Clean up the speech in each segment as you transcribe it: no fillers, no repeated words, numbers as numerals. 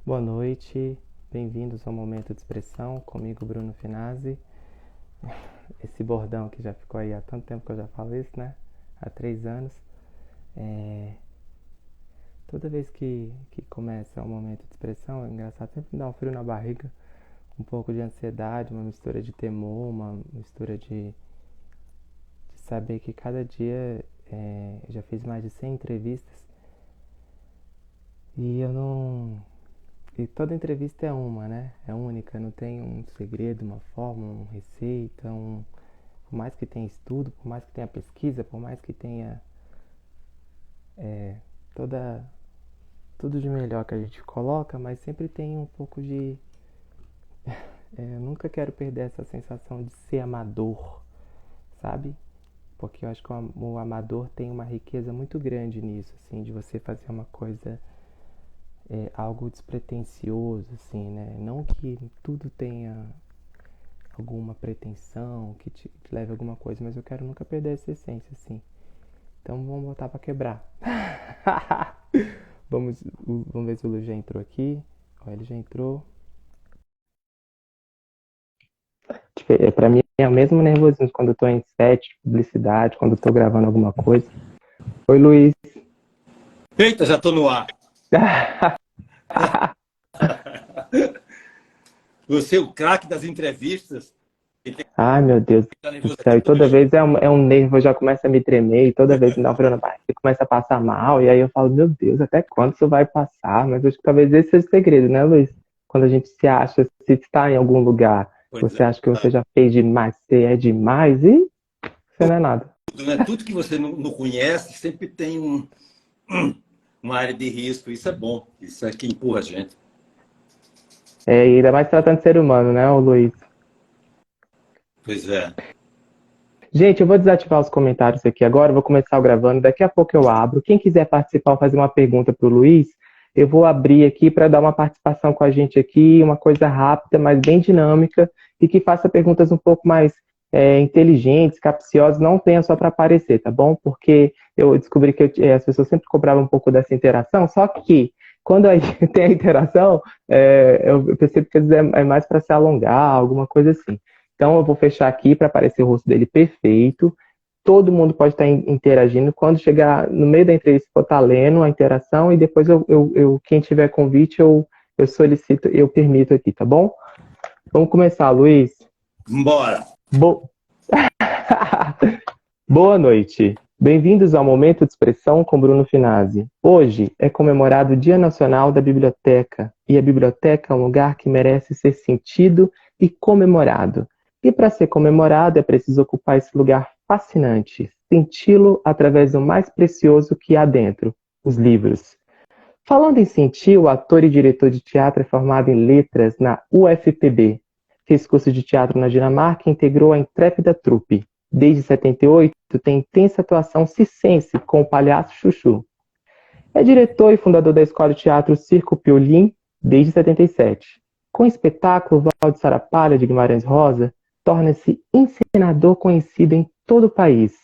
Boa noite, bem-vindos ao Momento de Expressão, comigo Bruno Finazzi. Esse bordão que já ficou aí há tanto tempo que eu já falo isso, né? Há 3 anos. Toda vez que começa o Momento de Expressão, é engraçado, sempre me dá um frio na barriga, um pouco de ansiedade, uma mistura de temor, uma mistura de saber que cada dia eu já fiz mais de 100 entrevistas e eu não. E toda entrevista é uma, né? É única, não tem um segredo, uma fórmula, uma receita, por mais que tenha estudo, por mais que tenha pesquisa, por mais que tenha toda tudo de melhor que a gente coloca, mas sempre tem um pouco de. Eu nunca quero perder essa sensação de ser amador, sabe? Porque eu acho que o amador tem uma riqueza muito grande nisso, assim, de você fazer uma coisa, algo despretensioso, assim, né? Não que tudo tenha alguma pretensão, que te leve a alguma coisa, mas eu quero nunca perder essa essência, assim. Então vamos botar pra quebrar. vamos ver se o Lu já entrou aqui. Ó, ele já entrou. Pra mim é o mesmo nervosismo quando eu tô em set, publicidade, quando eu tô gravando alguma coisa. Oi, Luiz. Eita, já estou no ar. Você é o craque das entrevistas. E tem que Ai, meu Deus estar do nervoso céu. até E por toda mim. vez é um nervo, eu já começo a me tremer, e toda vez me dá um frio na barriga, começa a passar mal, e aí eu falo, meu Deus, até quando isso vai passar? Mas acho que talvez esse seja o segredo, né, Luiz? Quando a gente se acha, se está em algum lugar, Pois você é. acha que você já fez demais, você é demais, e você não é nada. Tudo, né? Tudo que você não conhece sempre tem uma área de risco. Isso é bom. Isso é que empurra a gente. E ainda mais tratando de ser humano, né, ô Luiz? Pois é. Gente, eu vou desativar os comentários aqui agora, vou começar o gravando, daqui a pouco eu abro. Quem quiser participar ou fazer uma pergunta para o Luiz, eu vou abrir aqui para dar uma participação com a gente aqui, uma coisa rápida, mas bem dinâmica, e que faça perguntas um pouco mais inteligentes, capciosas, não tenha só para aparecer, tá bom? Porque eu descobri que as pessoas sempre cobravam um pouco dessa interação, só que quando a gente tem a interação, eu percebo que às vezes é mais para se alongar, alguma coisa assim. Então eu vou fechar aqui para aparecer o rosto dele perfeito. Todo mundo pode estar interagindo. Quando chegar no meio da entrevista, eu vou estar lendo a interação e depois quem tiver convite, eu solicito, eu permito aqui, tá bom? Vamos começar, Luiz. Vambora. Bo... Boa noite. Bem-vindos ao Momento de Expressão com Bruno Finazzi. Hoje é comemorado o Dia Nacional da Biblioteca, e a biblioteca é um lugar que merece ser sentido e comemorado. E para ser comemorado é preciso ocupar esse lugar fascinante, senti-lo através do mais precioso que há dentro, os livros. Falando em sentir, o ator e diretor de teatro é formado em letras na UFPB. Fez curso de teatro na Dinamarca e integrou a Intrépida Trupe. Desde 78, tem intensa atuação circense com o palhaço Chuchu. É diretor e fundador da Escola de Teatro Circo Piolim desde 77. Com o espetáculo Val de Sarapalha de Guimarães Rosa, torna-se encenador conhecido em todo o país.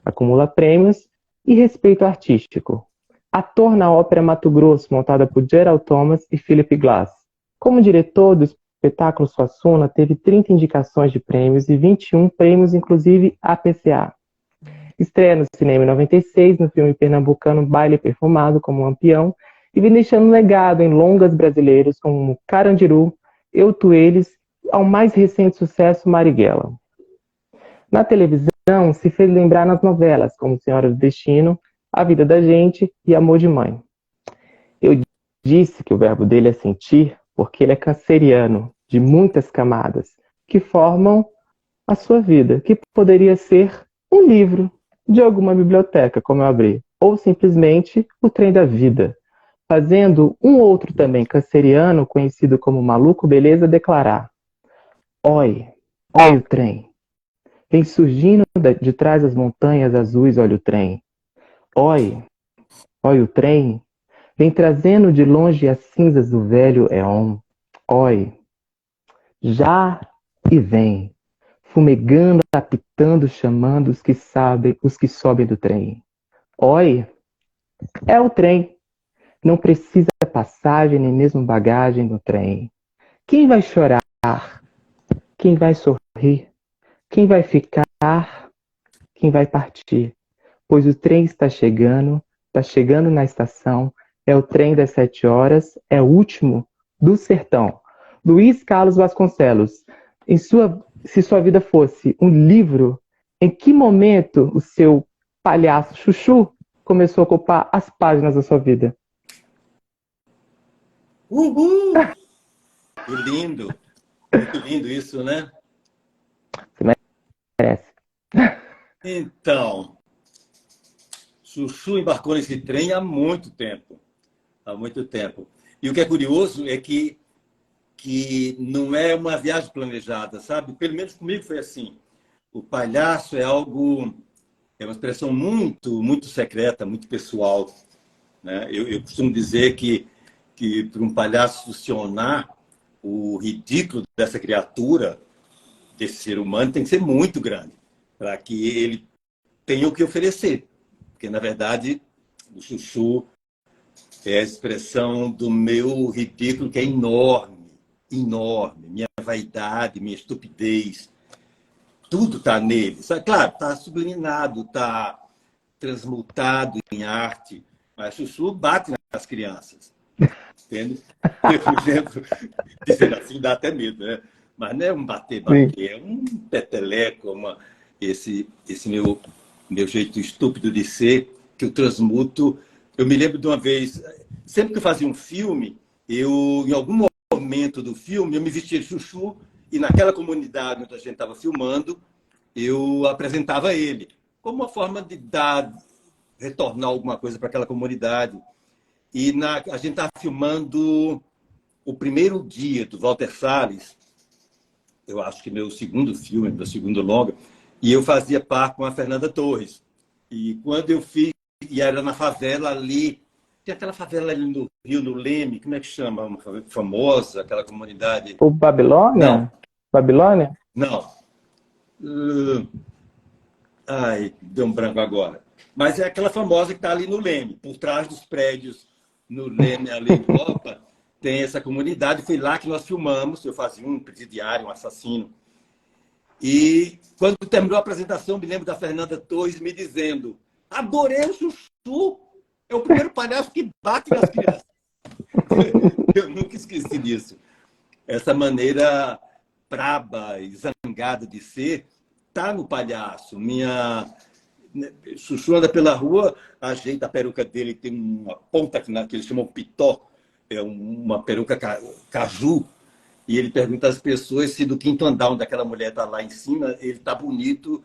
Acumula prêmios e respeito artístico. Ator na ópera Mato Grosso, montada por Gerald Thomas e Philip Glass. Como diretor do espetáculo Suassuna, teve 30 indicações de prêmios e 21 prêmios, inclusive APCA. Estreia no cinema em 96, no filme pernambucano Baile Perfumado, como Lampião, e vem deixando um legado em longas brasileiros como Carandiru, Eu, Tu, Eles, ao mais recente sucesso Marighella. Na televisão, se fez lembrar nas novelas, como Senhora do Destino, A Vida da Gente e Amor de Mãe. Eu disse que o verbo dele é sentir, porque ele é canceriano, de muitas camadas, que formam a sua vida, que poderia ser um livro de alguma biblioteca, como eu abri, ou simplesmente o trem da vida, fazendo um outro também canceriano, conhecido como Maluco Beleza, declarar: Oi, oi o trem, vem surgindo de trás das montanhas azuis, olha o trem. Oi, oi o trem, vem trazendo de longe as cinzas do velho éon. Oi, já e vem, fumegando, apitando, chamando os que sabem, os que sobem do trem. Oi, é o trem. Não precisa passagem nem mesmo bagagem no trem. Quem vai chorar? Quem vai sorrir? Quem vai ficar? Quem vai partir? Pois o trem está chegando na estação, é o trem das 7 horas, é o último do sertão. Luiz Carlos Vasconcelos, se sua vida fosse um livro, em que momento o seu palhaço Chuchu começou a ocupar as páginas da sua vida? Uhul! Que lindo! Muito lindo isso, né? Você merece. Então, Chuchu embarcou nesse trem há muito tempo. Há muito tempo. E o que é curioso é que não é uma viagem planejada, sabe? Pelo menos comigo foi assim. O palhaço é algo, é uma expressão muito, muito secreta, muito pessoal, né? Eu costumo dizer que para um palhaço funcionar, o ridículo dessa criatura, desse ser humano, tem que ser muito grande para que ele tenha o que oferecer. Porque, na verdade, o Chuchu é a expressão do meu ridículo, que é enorme, enorme. Minha vaidade, minha estupidez, tudo está nele. Claro, está subliminado, está transmutado em arte, mas Chuchu bate nas crianças. Entende? Eu me lembro, dizendo assim, dá até medo, né? Mas não é um Sim. bater, é um peteleco, esse meu jeito estúpido de ser, que eu transmuto. Eu me lembro de uma vez, sempre que eu fazia um filme, em algum momento do filme, eu me vestia de Chuchu e naquela comunidade onde a gente estava filmando, eu apresentava ele, como uma forma de retornar alguma coisa para aquela comunidade. E a gente estava filmando o primeiro dia do Walter Salles, eu acho que meu segundo filme, meu segundo longa, e eu fazia par com a Fernanda Torres. E quando eu fiz, e era na favela ali, tem aquela favela ali no Rio, no Leme, como é que chama? Uma favela famosa, aquela comunidade. O Não, Babilônia? Babilônia? não. Ai, deu um branco agora. Mas é aquela famosa que está ali no Leme, por trás dos prédios, no Leme, ali do Opa, tem essa comunidade. Foi lá que nós filmamos. Eu fazia um presidiário, um assassino. E quando terminou a apresentação, me lembro da Fernanda Torres me dizendo: adorei o Chuchu, é o primeiro palhaço que bate nas crianças. Eu nunca esqueci disso. Essa maneira braba e zangada de ser está no palhaço. Chuchu anda pela rua, ajeita a peruca dele, tem uma ponta que eles chamam pitó, é uma peruca caju, e ele pergunta às pessoas se do quinto andar, onde aquela mulher está lá em cima, ele está bonito,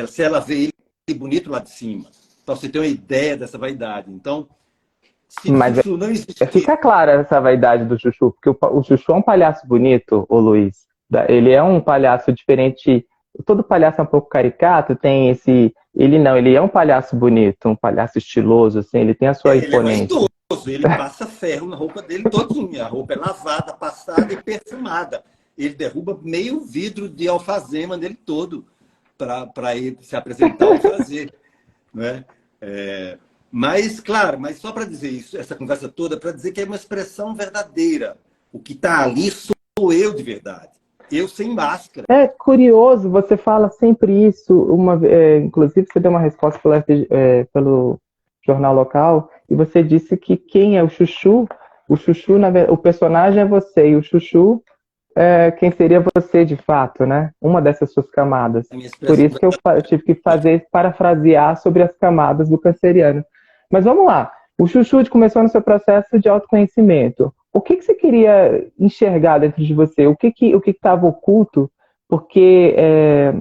se ela vê ele bonito lá de cima. Para você ter uma ideia dessa vaidade. Então, se Mas Chuchu não existir... fica clara essa vaidade do Chuchu, porque o Chuchu é um palhaço bonito, ô Luiz. Ele é um palhaço diferente. Todo palhaço é um pouco caricato, tem esse. Ele é um palhaço bonito, um palhaço estiloso, assim, ele tem a sua Ele é imponência. vaidoso, ele passa ferro na roupa dele todinha. A roupa é lavada, passada e perfumada. Ele derruba meio vidro de alfazema nele todo para ele se apresentar ou fazer. Né? Mas, claro, mas só para dizer isso, essa conversa toda, para dizer que é uma expressão verdadeira. O que está ali sou eu de verdade. Eu sem máscara. É curioso, você fala sempre isso. Inclusive, você deu uma resposta pelo jornal local e você disse que quem é o Chuchu, o personagem é você e o Chuchu é quem seria você de fato, né? Uma dessas suas camadas. A minha Por expressão isso que eu tive que parafrasear sobre as camadas do canceriano. Mas vamos lá. O Chuchu começou no seu processo de autoconhecimento. O que você queria enxergar dentro de você? O que estava oculto? Porque,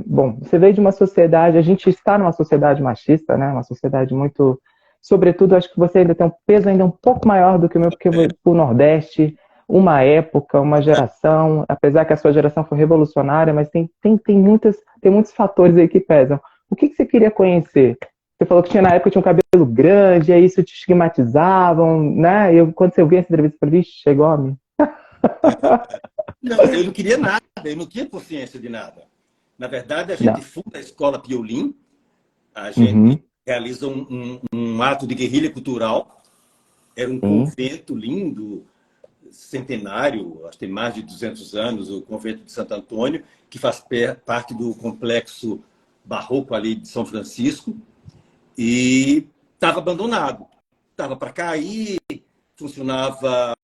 bom, você veio de uma sociedade, a gente está numa sociedade machista, né? Uma sociedade muito... Sobretudo, acho que você ainda tem um peso ainda um pouco maior do que o meu, porque o Nordeste, uma época, uma geração, apesar que a sua geração foi revolucionária, mas tem muitos fatores aí que pesam. O que você queria conhecer? Você falou que na época tinha um cabelo grande, aí isso te estigmatizavam, né? Quando você viu essa entrevista, eu falei, vixe, chegou homem. Não, eu não queria nada, eu não tinha consciência de nada. Na verdade, a gente Não. funda a escola Piolim, a gente Uhum. realiza um ato de guerrilha cultural, Era um Sim. convento lindo, centenário, acho que tem mais de 200 anos, o convento de Santo Antônio, que faz parte do complexo barroco ali de São Francisco, e estava abandonado. Estava para cair, funcionava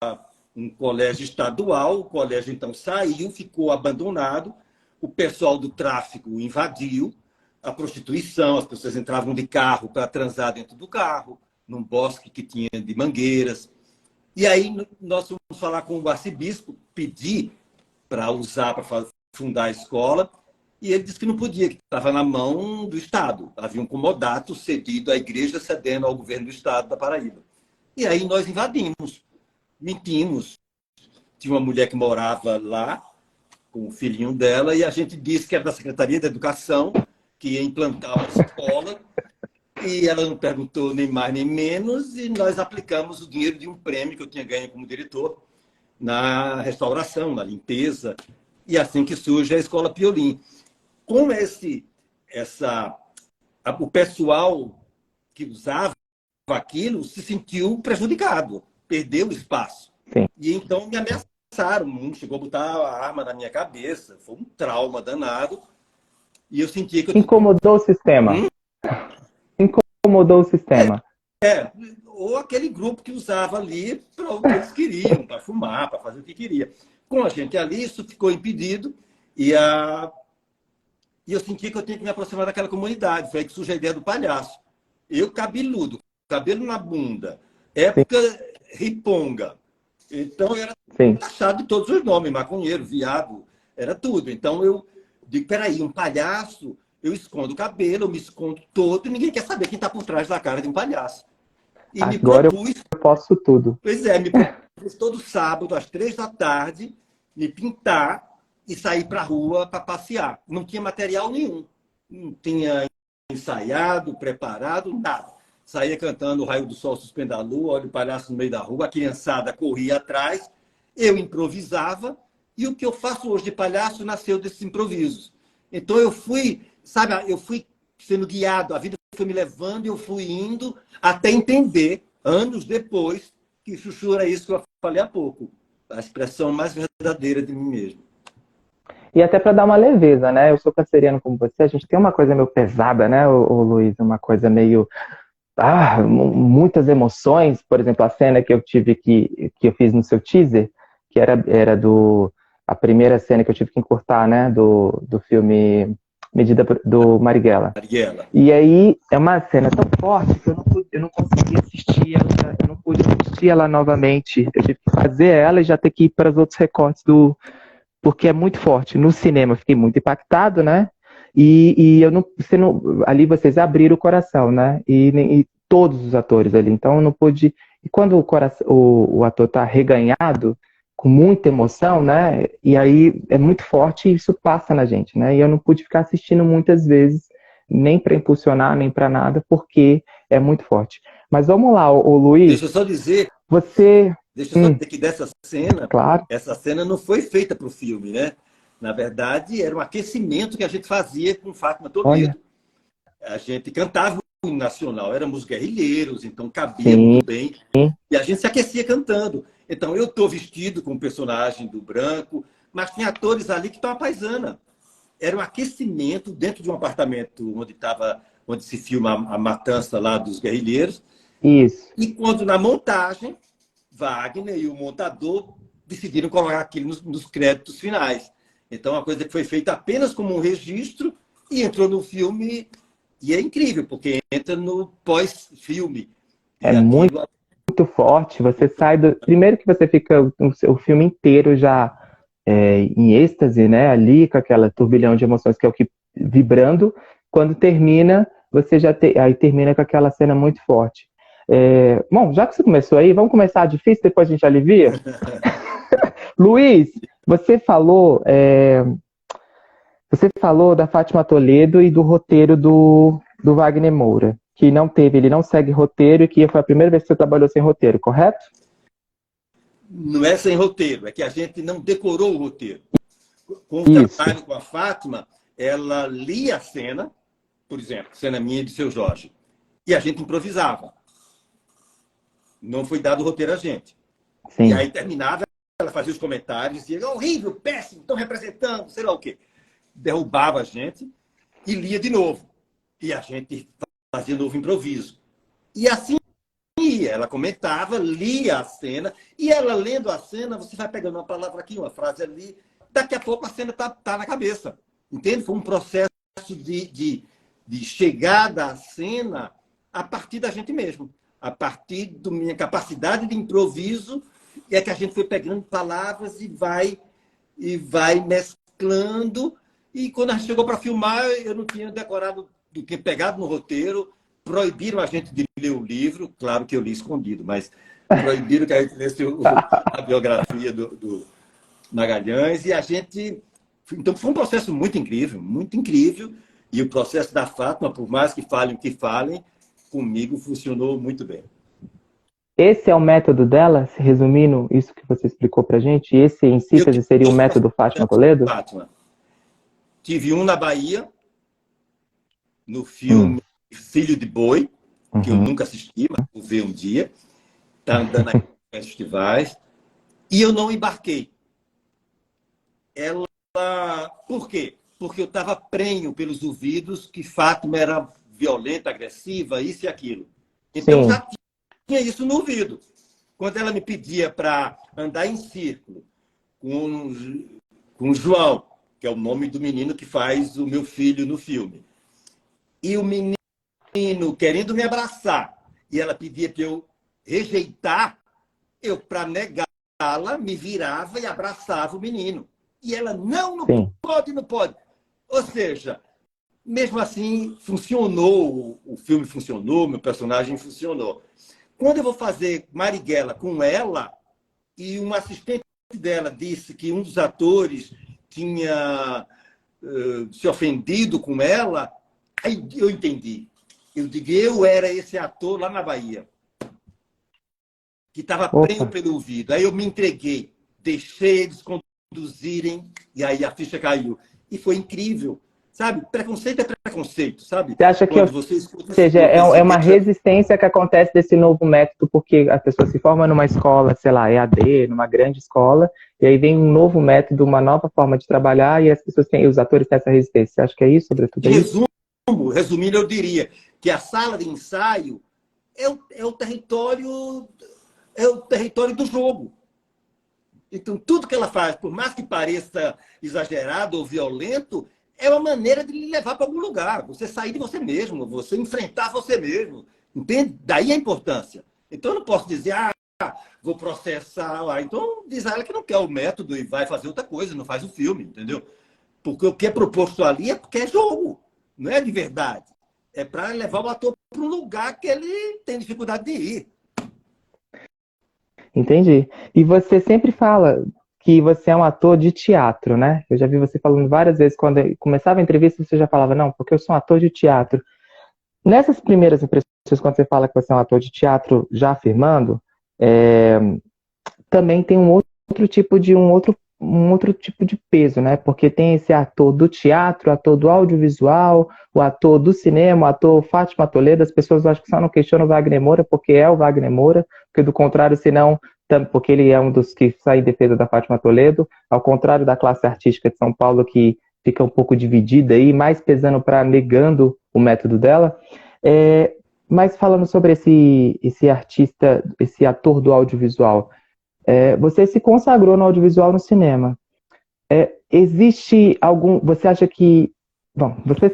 um colégio estadual, o colégio então saiu, ficou abandonado, o pessoal do tráfico invadiu, a prostituição, as pessoas entravam de carro para transar dentro do carro, num bosque que tinha de mangueiras. E aí nós fomos falar com o arcebispo, pedir para usar, para fundar a escola, e ele disse que não podia, que estava na mão do Estado. Havia um comodato cedido à igreja, cedendo ao governo do Estado da Paraíba. E aí nós invadimos, mentimos. Tinha uma mulher que morava lá, com o filhinho dela, e a gente disse que era da Secretaria da Educação, que ia implantar uma escola, e ela não perguntou nem mais nem menos, e nós aplicamos o dinheiro de um prêmio que eu tinha ganho como diretor na restauração, na limpeza, e assim que surge a Escola Piolim. Com o pessoal que usava aquilo se sentiu prejudicado, perdeu o espaço. Sim. E então me ameaçaram, um chegou a botar a arma na minha cabeça, foi um trauma danado, e eu sentia que eu... Incomodou o sistema. Incomodou o sistema. Ou aquele grupo que usava ali para o que eles queriam, para fumar, para fazer o que queria. Com a gente ali, isso ficou impedido, e eu sentia que eu tinha que me aproximar daquela comunidade. Foi aí que surgiu a ideia do palhaço. Eu, cabeludo, cabelo na bunda, época riponga. Então, eu era taxado de todos os nomes, maconheiro, viado, era tudo. Então, eu digo, peraí, um palhaço, eu escondo o cabelo, eu me escondo todo, e ninguém quer saber quem está por trás da cara de um palhaço. E agora eu posso tudo. Pois é, me propus todo sábado, às 3 da tarde, me pintar e sair para a rua para passear. Não tinha material nenhum. Não tinha ensaiado, preparado, nada. Saía cantando O Raio do Sol Suspenda a Lua, Olha o Palhaço no Meio da Rua, a criançada corria atrás, eu improvisava, e o que eu faço hoje de palhaço nasceu desses improvisos. Então eu fui, eu fui sendo guiado, a vida foi me levando e eu fui indo até entender, anos depois, que chuchu era isso que eu falei há pouco, a expressão mais verdadeira de mim mesmo. E até para dar uma leveza, né? Eu sou canceriano como você, a gente tem uma coisa meio pesada, né, o Luiz? Uma coisa meio... muitas emoções. Por exemplo, a cena que eu tive que eu fiz no seu teaser, que era a primeira cena que eu tive que encurtar, né, do filme Medida do Marighella. E aí é uma cena tão forte que eu não consegui assistir ela, eu não pude assistir ela novamente. Eu tive que fazer ela e já ter que ir para os outros recortes porque é muito forte. No cinema eu fiquei muito impactado, né? E eu não, ali vocês abriram o coração, né? E todos os atores ali. Então eu não pude. E quando o ator está reganhado, com muita emoção, né? E aí é muito forte e isso passa na gente, né? E eu não pude ficar assistindo muitas vezes, nem para impulsionar, nem para nada, porque é muito forte. Mas vamos lá, o Luiz. Deixa eu só dizer. Deixa eu só dizer que dessa cena, claro. Essa cena não foi feita para o filme, né? Na verdade, era um aquecimento que a gente fazia com Fátima Toledo. A gente cantava o hino nacional, éramos guerrilheiros, então cabia muito bem. E a gente se aquecia cantando. Então, eu estou vestido com o personagem do Branco, mas tem atores ali que estão à paisana. Era um aquecimento dentro de um apartamento onde se filma a matança lá dos guerrilheiros. Isso. E quando na montagem, Wagner e o montador decidiram colocar aquilo nos créditos finais. Então, a coisa que foi feita apenas como um registro e entrou no filme. E é incrível, porque entra no pós-filme. É muito forte. Você sai do... Primeiro que você fica o filme inteiro já em êxtase, né? Ali, com aquela turbilhão de emoções, que é o que vibrando. Quando termina, você já aí termina com aquela cena muito forte. Bom, já que você começou aí, vamos começar difícil, depois a gente alivia? Luiz, você falou da Fátima Toledo e do roteiro do Wagner Moura, que ele não segue roteiro e que foi a primeira vez que você trabalhou sem roteiro, correto? Não é sem roteiro, é que a gente não decorou o roteiro. Com o trabalho com a Fátima, ela lia a cena, por exemplo, cena minha e de Seu Jorge, e a gente improvisava. não foi dado o roteiro a gente. Sim. E aí terminava, ela fazia os comentários, dizia, horrível, péssimo, estão representando, sei lá o quê. Derrubava a gente e lia de novo. E a gente fazia novo improviso. E assim ia. Ela comentava, lia a cena, e ela lendo a cena, você vai pegando uma palavra aqui, uma frase ali, daqui a pouco a cena tá na cabeça. Entende? Foi um processo de chegada à cena a partir da gente mesmo. A partir da minha capacidade de improviso, é que a gente foi pegando palavras e vai mesclando. E quando a gente chegou para filmar, eu não tinha decorado, do que pegado no roteiro, proibiram a gente de ler o livro, claro que eu li escondido, mas proibiram que a gente lesse a biografia do Magalhães, e a gente... Então, foi um processo muito incrível, e o processo da Fátima, por mais que falem o que falem, comigo funcionou muito bem. Esse é o método dela, se resumindo isso que você explicou pra gente? Esse, em síntese, seria o método Fátima Toledo? Fátima. Tive um na Bahia, no filme Filho de Boi, que eu nunca assisti, mas vou ver um dia. Está andando aí em festivais. E eu não embarquei. Ela... Por quê? Porque eu estava prenho pelos ouvidos que Fátima era violenta, agressiva, isso e aquilo. Então, Sim. já tinha isso no ouvido. Quando ela me pedia para andar em círculo com o João, que é o nome do menino que faz o meu filho no filme, e o menino querendo me abraçar, e ela pedia para eu rejeitar, eu, para negá-la, me virava e abraçava o menino. E ela, não pode, não pode. Ou seja, mesmo assim, funcionou, o filme funcionou, meu personagem funcionou. Quando eu vou fazer Marighella com ela, e um assistente dela disse que um dos atores tinha se ofendido com ela, aí eu entendi. Eu digo, eu era esse ator lá na Bahia, que estava preso pelo ouvido. Aí eu me entreguei, deixei eles conduzirem, e aí a ficha caiu. E foi incrível. Sabe? Preconceito é preconceito, sabe? Você acha que, ou seja, é uma resistência que acontece desse novo método, porque a pessoa se forma numa escola, sei lá, EAD, numa grande escola, e aí vem um novo método, uma nova forma de trabalhar, e as pessoas têm, os atores têm essa resistência. Você acha que é isso, sobretudo? Resumindo, eu diria que a sala de ensaio é o território do jogo. Então, tudo que ela faz, por mais que pareça exagerado ou violento, é uma maneira de lhe levar para algum lugar. Você sair de você mesmo, você enfrentar você mesmo. Entende? Daí a importância. Então, eu não posso dizer, vou processar. Então, diz a ela que não quer o método e vai fazer outra coisa, não faz o filme, entendeu? Porque o que é proposto ali é porque é jogo, não é de verdade. É para levar o ator para um lugar que ele tem dificuldade de ir. Entendi. E você sempre fala que você é um ator de teatro, né? Eu já vi você falando várias vezes, quando começava a entrevista, você já falava, não, porque eu sou um ator de teatro. Nessas primeiras impressões, quando você fala que você é um ator de teatro, já afirmando, também tem um outro tipo de peso, né? Porque tem esse ator do teatro, ator do audiovisual, o ator do cinema, o ator Fátima Toledo. As pessoas acham que só não questionam o Wagner Moura porque é o Wagner Moura, porque do contrário, senão, porque ele é um dos que sai em defesa da Fátima Toledo, ao contrário da classe artística de São Paulo, que fica um pouco dividida aí, mais pesando para negando o método dela. Mas falando sobre esse artista, esse ator do audiovisual, você se consagrou no audiovisual, no cinema. Existe algum... Você acha que... Bom, você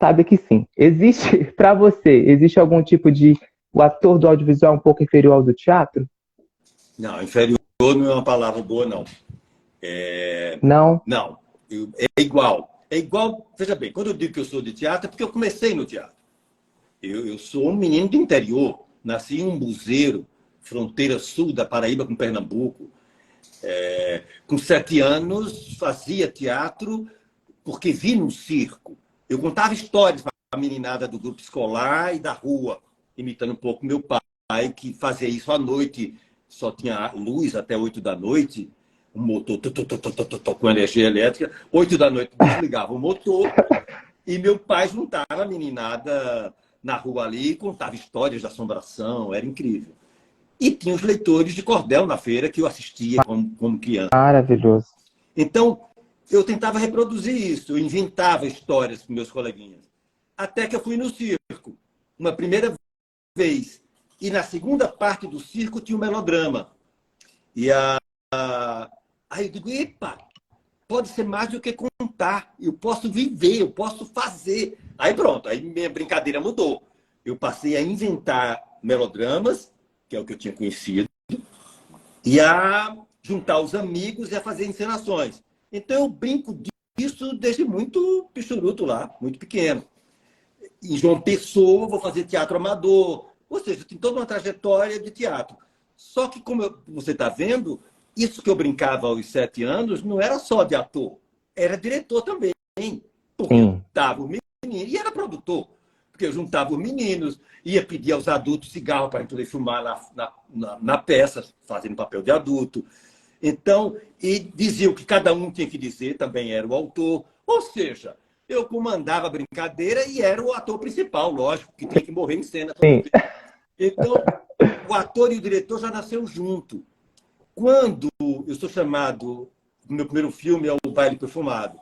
sabe que sim. Existe algum tipo de... O ator do audiovisual um pouco inferior ao do teatro? Não, inferior não é uma palavra boa, não. Não? Não. É igual. É igual... Veja bem, quando eu digo que eu sou de teatro, é porque eu comecei no teatro. Eu sou um menino do interior. Nasci em Umbuzeiro, fronteira sul da Paraíba com Pernambuco. Com 7 anos, fazia teatro porque vi num circo. Eu contava histórias para a meninada do grupo escolar e da rua, imitando um pouco meu pai, que fazia isso à noite. Só tinha luz até 8 da noite, um motor com energia elétrica. 8 da noite desligava o motor e meu pai juntava a meninada na rua ali e contava histórias de assombração. Era incrível. E tinha os leitores de cordel na feira que eu assistia como criança. Maravilhoso. Então, eu tentava reproduzir isso, eu inventava histórias para meus coleguinhas. Até que eu fui no circo, uma primeira vez. E na segunda parte do circo tinha um melodrama. Aí eu digo, epa, pode ser mais do que contar. Eu posso viver, eu posso fazer. Aí pronto, aí minha brincadeira mudou. Eu passei a inventar melodramas, que é o que eu tinha conhecido, e a juntar os amigos e a fazer encenações. Então eu brinco disso desde muito pichuruto lá, muito pequeno. Em João Pessoa, vou fazer teatro amador. Ou seja, tem toda uma trajetória de teatro. Só que, como você está vendo, isso que eu brincava aos 7 anos não era só de ator, era diretor também. Porque eu Sim. juntava os meninos e era produtor. Porque eu juntava os meninos, ia pedir aos adultos cigarro para poder filmar na peça, fazendo papel de adulto. Então, e diziam que cada um tinha que dizer, também era o autor. Ou seja, eu comandava a brincadeira e era o ator principal, lógico, que tinha que morrer em cena todo Sim. dia. Então, o ator e o diretor já nasceram junto. Quando eu sou chamado, o meu primeiro filme é O Baile Perfumado.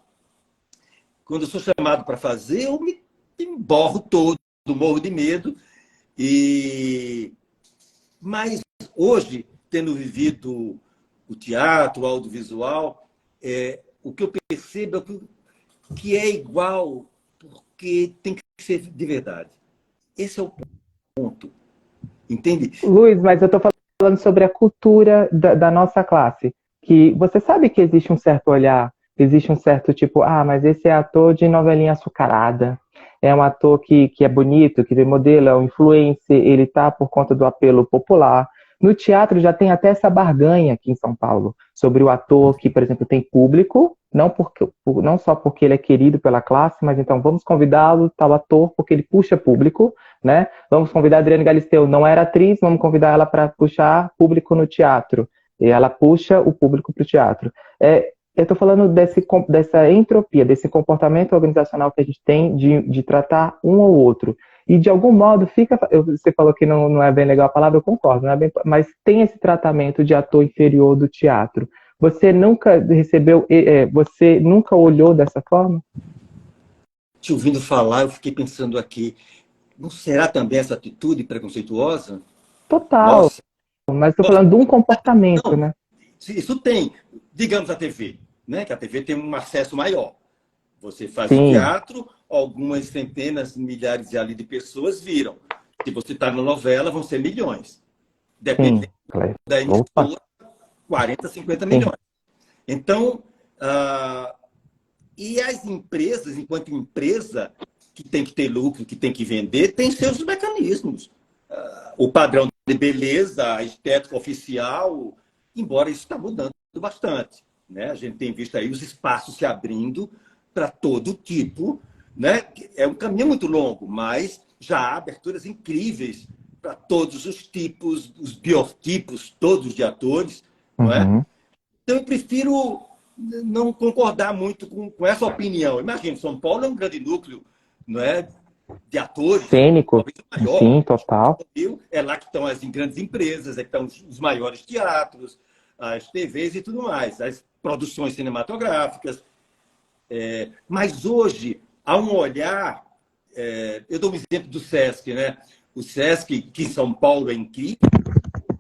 Quando eu sou chamado para fazer, eu me emborro todo, morro de medo. Mas hoje, tendo vivido o teatro, o audiovisual, o que eu percebo é que é igual, porque tem que ser de verdade. Esse é o ponto. Entende? Luiz, mas eu estou falando sobre a cultura da nossa classe. Que você sabe que existe um certo olhar, existe um certo tipo, ah, mas esse é ator de novelinha açucarada. É um ator que é bonito, que vê modelo, é um influencer, ele tá por conta do apelo popular. No teatro já tem até essa barganha aqui em São Paulo, sobre o ator que, por exemplo, tem público, não só porque ele é querido pela classe, mas então vamos convidá-lo, tal ator, porque ele puxa público, né? Vamos convidar a Adriane Galisteu, não era atriz, vamos convidar ela para puxar público no teatro. E ela puxa o público para o teatro. Eu estou falando dessa entropia, desse comportamento organizacional que a gente tem de tratar um ao outro. E, de algum modo, você falou que não é bem legal a palavra, eu concordo, não é bem, mas tem esse tratamento de ator inferior do teatro. Você nunca recebeu, você nunca olhou dessa forma? Te ouvindo falar, eu fiquei pensando aqui, não será também essa atitude preconceituosa? Total, Nossa, mas estou falando de um comportamento, não, né? isso tem, digamos a TV, né? Que a TV tem um acesso maior. Você faz o Sim, teatro, algumas centenas, milhares ali de pessoas viram. Se você está na novela, vão ser milhões. Dependendo sim. Falei, da opa, emissora, 40, 50 sim, milhões. Então, e as empresas, enquanto empresa, que tem que ter lucro, que tem que vender, tem seus mecanismos. O padrão de beleza, a estética oficial, embora isso está mudando bastante. Né? A gente tem visto aí os espaços se abrindo para todo tipo. Né? É um caminho muito longo, mas já há aberturas incríveis para todos os tipos, os biotipos todos de atores. Não é? uhum. Então, eu prefiro não concordar muito com essa opinião. Imagina, São Paulo é um grande núcleo, não é, de atores, Cênico, talvez o maior. sim, total. É lá que estão as grandes empresas, é que estão os maiores teatros, as TVs e tudo mais, as produções cinematográficas. Mas hoje, há um olhar... eu dou um exemplo do Sesc, né? O Sesc, que em São Paulo é incrível,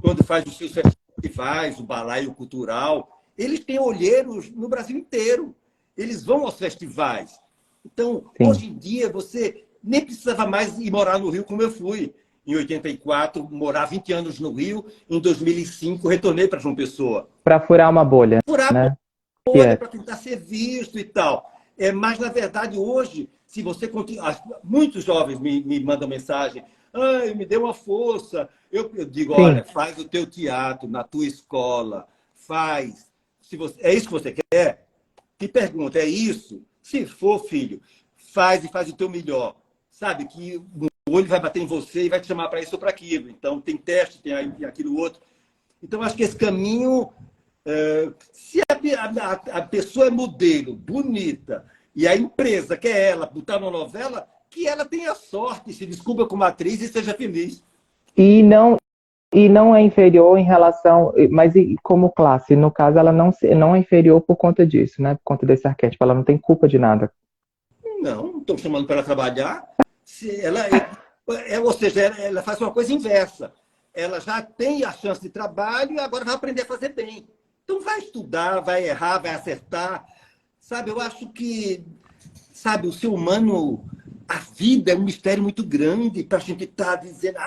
quando faz os seus festivais, o balaio cultural, eles têm olheiros no Brasil inteiro. Eles vão aos festivais. Então, Sim. hoje em dia, você nem precisava mais ir morar no Rio como eu fui. Em 84, morar 20 anos no Rio. Em 2005, retornei para João Pessoa. Para furar uma bolha, Furar a né? Que bolha é, para tentar ser visto e tal. Mas, na verdade, hoje, se você continua... Muitos jovens me mandam mensagem. Ai, me dê uma força. Eu digo, olha, sim, faz o teu teatro na tua escola. Faz. Se você... É isso que você quer? Te pergunta, é isso? Se for, filho, faz e faz o teu melhor. Sabe que o olho vai bater em você e vai te chamar para isso ou para aquilo. Então, tem teste, tem aquilo outro. Então, acho que esse caminho, se a pessoa é modelo, bonita, e a empresa quer ela botar uma novela, que ela tenha sorte, se descubra como atriz e seja feliz. e não E não é inferior em relação, mas como classe, no caso, ela não é inferior por conta disso, né? Por conta desse arquétipo, ela não tem culpa de nada. Não estou chamando para ela trabalhar. Se ela ou seja, ela faz uma coisa inversa. Ela já tem a chance de trabalho e agora vai aprender a fazer bem. Então vai estudar, vai errar, vai acertar. Sabe, eu acho que, sabe, o ser humano, a vida é um mistério muito grande para a gente estar dizendo,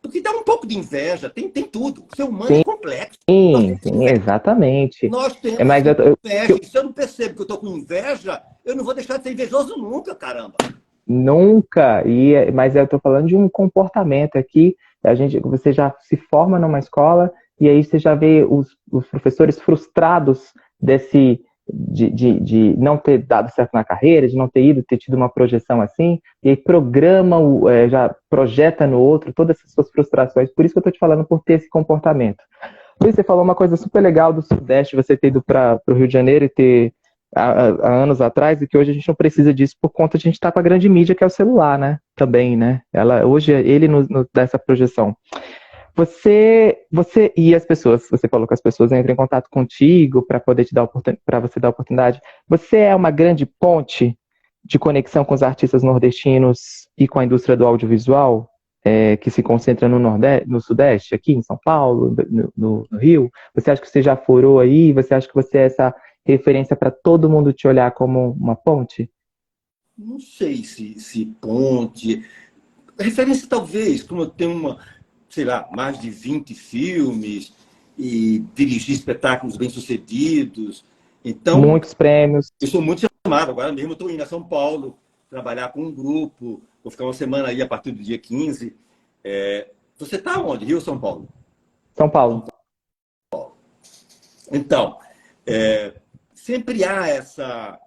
porque dá um pouco de inveja, tem tudo. O ser humano é complexo. Nós Sim, temos sim, inveja. exatamente. Nós É, temos mas inveja. E se eu não percebo que eu estou com inveja, eu não vou deixar de ser invejoso nunca, caramba. nunca, mas eu estou falando de um comportamento aqui. Você já se forma numa escola e aí você já vê os professores frustrados de não ter dado certo na carreira, de não ter ido, ter tido uma projeção assim, e aí já projeta no outro todas essas suas frustrações. Por isso que eu estou te falando por ter esse comportamento. Luiz, você falou uma coisa super legal do Sudeste, você ter ido para o Rio de Janeiro e ter há anos atrás, e que hoje a gente não precisa disso por conta de a gente estar com a grande mídia que é o celular, né? Também, né? Hoje ele nos dá essa projeção. Você e as pessoas, você falou que as pessoas entram em contato contigo para poder para você dar oportunidade. Você é uma grande ponte de conexão com os artistas nordestinos e com a indústria do audiovisual, que se concentra no Nordeste, no Sudeste, aqui em São Paulo, no Rio. Você acha que você já furou aí? Você acha que você é essa referência para todo mundo te olhar como uma ponte? Não sei se ponte. Referência talvez, como eu tenho sei lá, mais de 20 filmes e dirigi espetáculos bem-sucedidos. Então, Muitos prêmios. eu sou muito chamado. Agora mesmo eu estou indo a São Paulo trabalhar com um grupo. Vou ficar uma semana aí a partir do dia 15. Você está onde? Rio ou São Paulo? São Paulo. Então, sempre há essa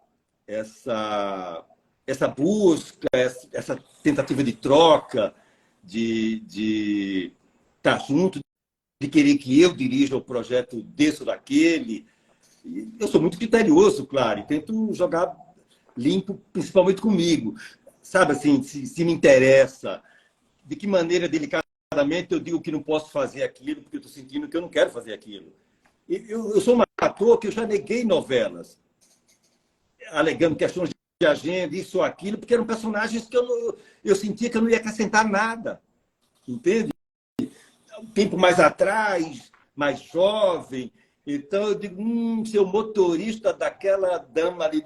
busca, essa tentativa de troca, de estar junto, de querer que eu dirija o projeto desse ou daquele. Eu sou muito criterioso, claro, e tento jogar limpo, principalmente comigo. Sabe assim, se me interessa, de que maneira delicadamente eu digo que não posso fazer aquilo, porque eu estou sentindo que eu não quero fazer aquilo. Eu sou um ator que eu já neguei novelas, alegando questões de agenda, isso ou aquilo, porque eram personagens que eu sentia que eu não ia acrescentar nada. Entende? Um tempo mais atrás, mais jovem. Então, eu digo, ser o motorista daquela dama ali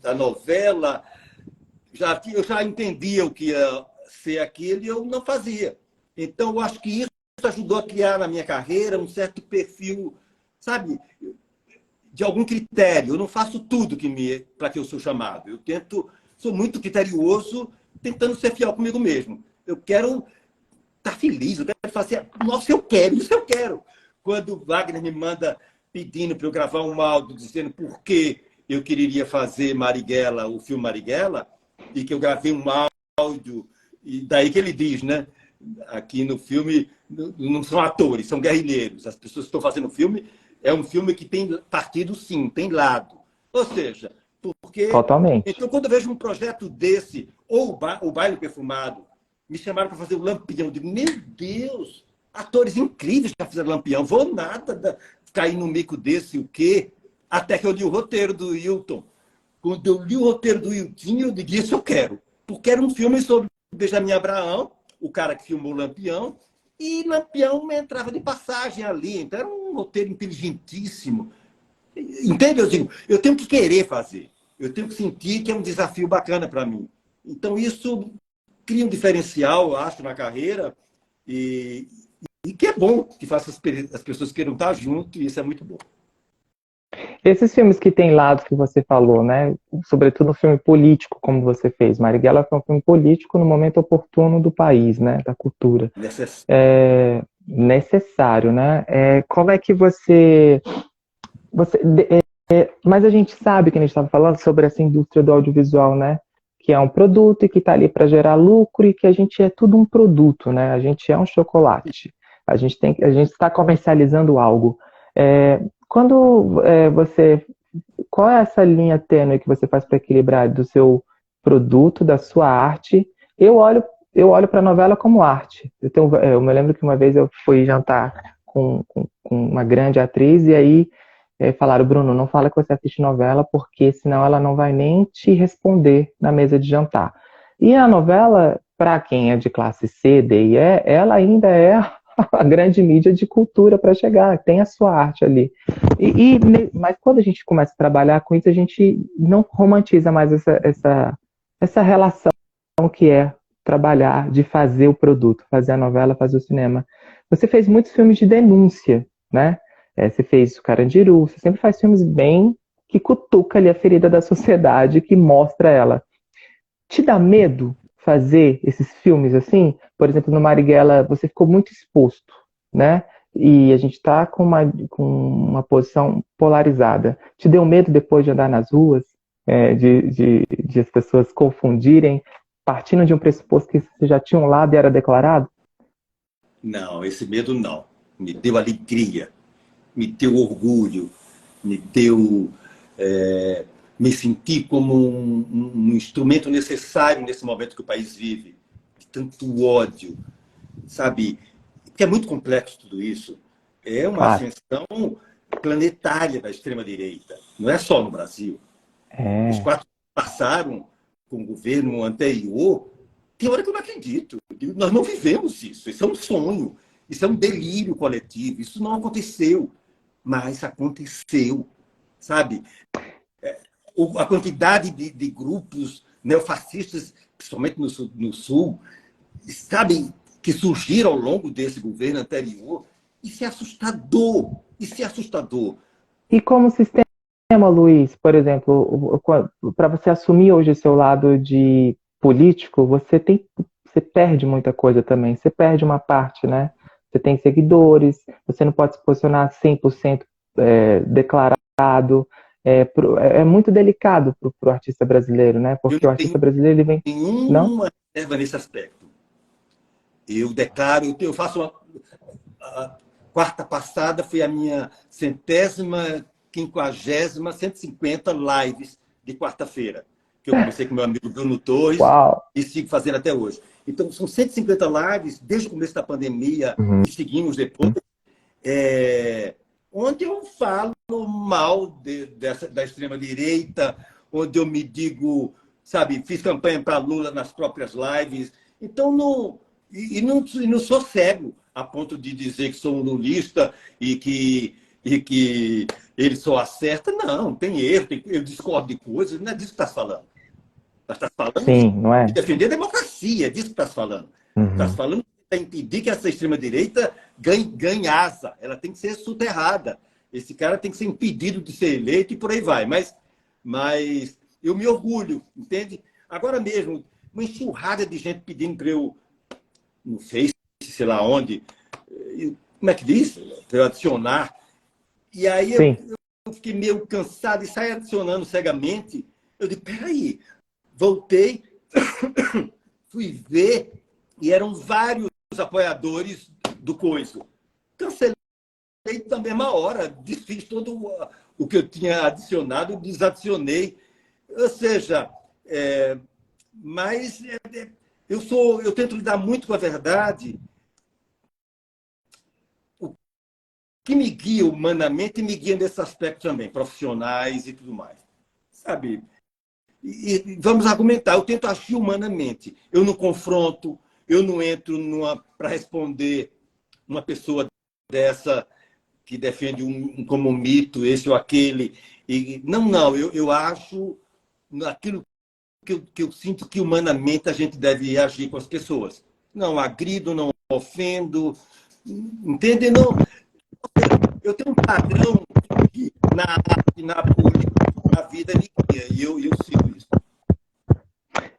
da novela, eu já entendia o que ia ser aquilo e eu não fazia. Então, eu acho que isso ajudou a criar na minha carreira um certo perfil, sabe, de algum critério. Eu não faço tudo para que eu sou chamado. Sou muito criterioso, tentando ser fiel comigo mesmo. Eu quero estar feliz, eu quero fazer. Nossa, eu quero, isso eu quero. Quando o Wagner me manda pedindo para eu gravar um áudio dizendo por que eu queria fazer Marighella, o filme Marighella, e que eu gravei um áudio, e daí que ele diz, né? Aqui no filme não são atores, são guerrilheiros. As pessoas que estão fazendo o filme é um filme que tem partido, sim, tem lado. Ou seja, porque. Totalmente. Então, quando eu vejo um projeto desse, ou o Baile Perfumado, me chamaram para fazer o Lampião. Eu digo, meu Deus, atores incríveis já fizeram Lampião. Vou nada cair num mico desse, o quê? Até que eu li o roteiro do Hilton. Quando eu li o roteiro do Hilton, eu digo, isso eu quero. Porque era um filme sobre Benjamin Abraão, o cara que filmou o Lampião, e Lampião entrava de passagem ali. Então era um roteiro inteligentíssimo. Entende? Eu digo, eu tenho que querer fazer. Eu tenho que sentir que é um desafio bacana para mim. Então isso cria um diferencial, eu acho, na carreira, e que é bom que faça as pessoas queiram estar junto, e isso é muito bom. Esses filmes que tem lados que você falou, né? Sobretudo um filme político, como você fez. Marighella foi um filme político no momento oportuno do país, né? Da cultura. Necessário, né? Como é que mas a gente sabe que a gente estava falando sobre essa indústria do audiovisual, né? Que é um produto e que está ali para gerar lucro e que a gente é tudo um produto, né? A gente é um chocolate. A gente está comercializando algo. Quando qual é essa linha tênue que você faz para equilibrar do seu produto, da sua arte? Eu olho eu olho para a novela como arte. Eu me lembro que uma vez eu fui jantar com uma grande atriz e aí falaram, Bruno, não fala que você assiste novela porque senão ela não vai nem te responder na mesa de jantar. E a novela, para quem é de classe C, D e E, ela ainda é a grande mídia de cultura para chegar, tem a sua arte ali. Mas quando a gente começa a trabalhar com isso, a gente não romantiza mais essa relação que é trabalhar, de fazer o produto, fazer a novela, fazer o cinema. Você fez muitos filmes de denúncia, né? Você fez o Carandiru, você sempre faz filmes bem que cutuca ali a ferida da sociedade, que mostra ela. Te dá medo fazer esses filmes assim? Por exemplo, no Marighella, você ficou muito exposto, né? E a gente está com uma posição polarizada. Te deu medo depois de andar nas ruas, de as pessoas confundirem, partindo de um pressuposto que você já tinha um lado e era declarado? Não, esse medo não. Me deu alegria, me deu orgulho, me deu... me senti como um instrumento necessário nesse momento que o país vive, de tanto ódio, sabe? Porque é muito complexo tudo isso. É uma Claro. ascensão planetária da extrema-direita. Não é só no Brasil. Os É. 4 passaram com o governo anterior. Tem hora que eu não acredito. Nós não vivemos isso. Isso é um sonho. Isso é um delírio coletivo. Isso não aconteceu. Mas aconteceu. Sabe? A quantidade de grupos neofascistas, principalmente no Sul, sabe, que surgiram ao longo desse governo anterior. Isso é assustador. Isso é assustador. E como sistema, Luiz, por exemplo, para você assumir hoje o seu lado de político, você perde muita coisa também. Você perde uma parte, né? Você tem seguidores, você não pode se posicionar 100% declarado. É muito delicado para o artista brasileiro, né? Eu Porque o não artista tenho brasileiro, ele vem... Não? nenhuma reserva nesse aspecto. Eu declaro, eu faço a quarta passada foi a minha 150ª, 150 lives de quarta-feira, que eu comecei com meu amigo Bruno Torres Uau! e sigo fazendo até hoje. Então, são 150 lives desde o começo da pandemia Uhum. e seguimos depois, onde eu falo mal da extrema-direita, onde eu me digo, sabe, fiz campanha para Lula nas próprias lives. Então, não sou cego a ponto de dizer que sou um lulista e que ele só acerta. Não, tem erro, eu discordo de coisas, não é disso que está falando. Está falando Sim, não de é? defender a democracia, é disso que está falando. Está Uhum. falando de impedir que essa extrema-direita ganhe asa. Ela tem que ser soterrada. Esse cara tem que ser impedido de ser eleito e por aí vai. Mas eu me orgulho, entende? Agora mesmo, uma enxurrada de gente pedindo para eu, no Face, sei lá onde, como é que diz? Para eu adicionar. E aí Sim. eu fiquei meio cansado e saí adicionando cegamente. Eu disse, peraí, voltei, fui ver, e eram vários apoiadores do Coiso. Cancelei na mesma hora, desfiz todo o que eu tinha adicionado, desadicionei. Ou seja, mas eu tento lidar muito com a verdade. O que me guia humanamente me guia nesse aspecto também, profissionais e tudo mais. Sabe? E vamos argumentar, eu tento agir humanamente. Eu não confronto, eu não entro para responder uma pessoa dessa que defende como mito, esse ou aquele. Não, eu acho aquilo que eu sinto que humanamente a gente deve agir com as pessoas. Não agrido, não ofendo, entende? Não, eu tenho um padrão que na arte, na política, na vida me guia, e eu sigo isso.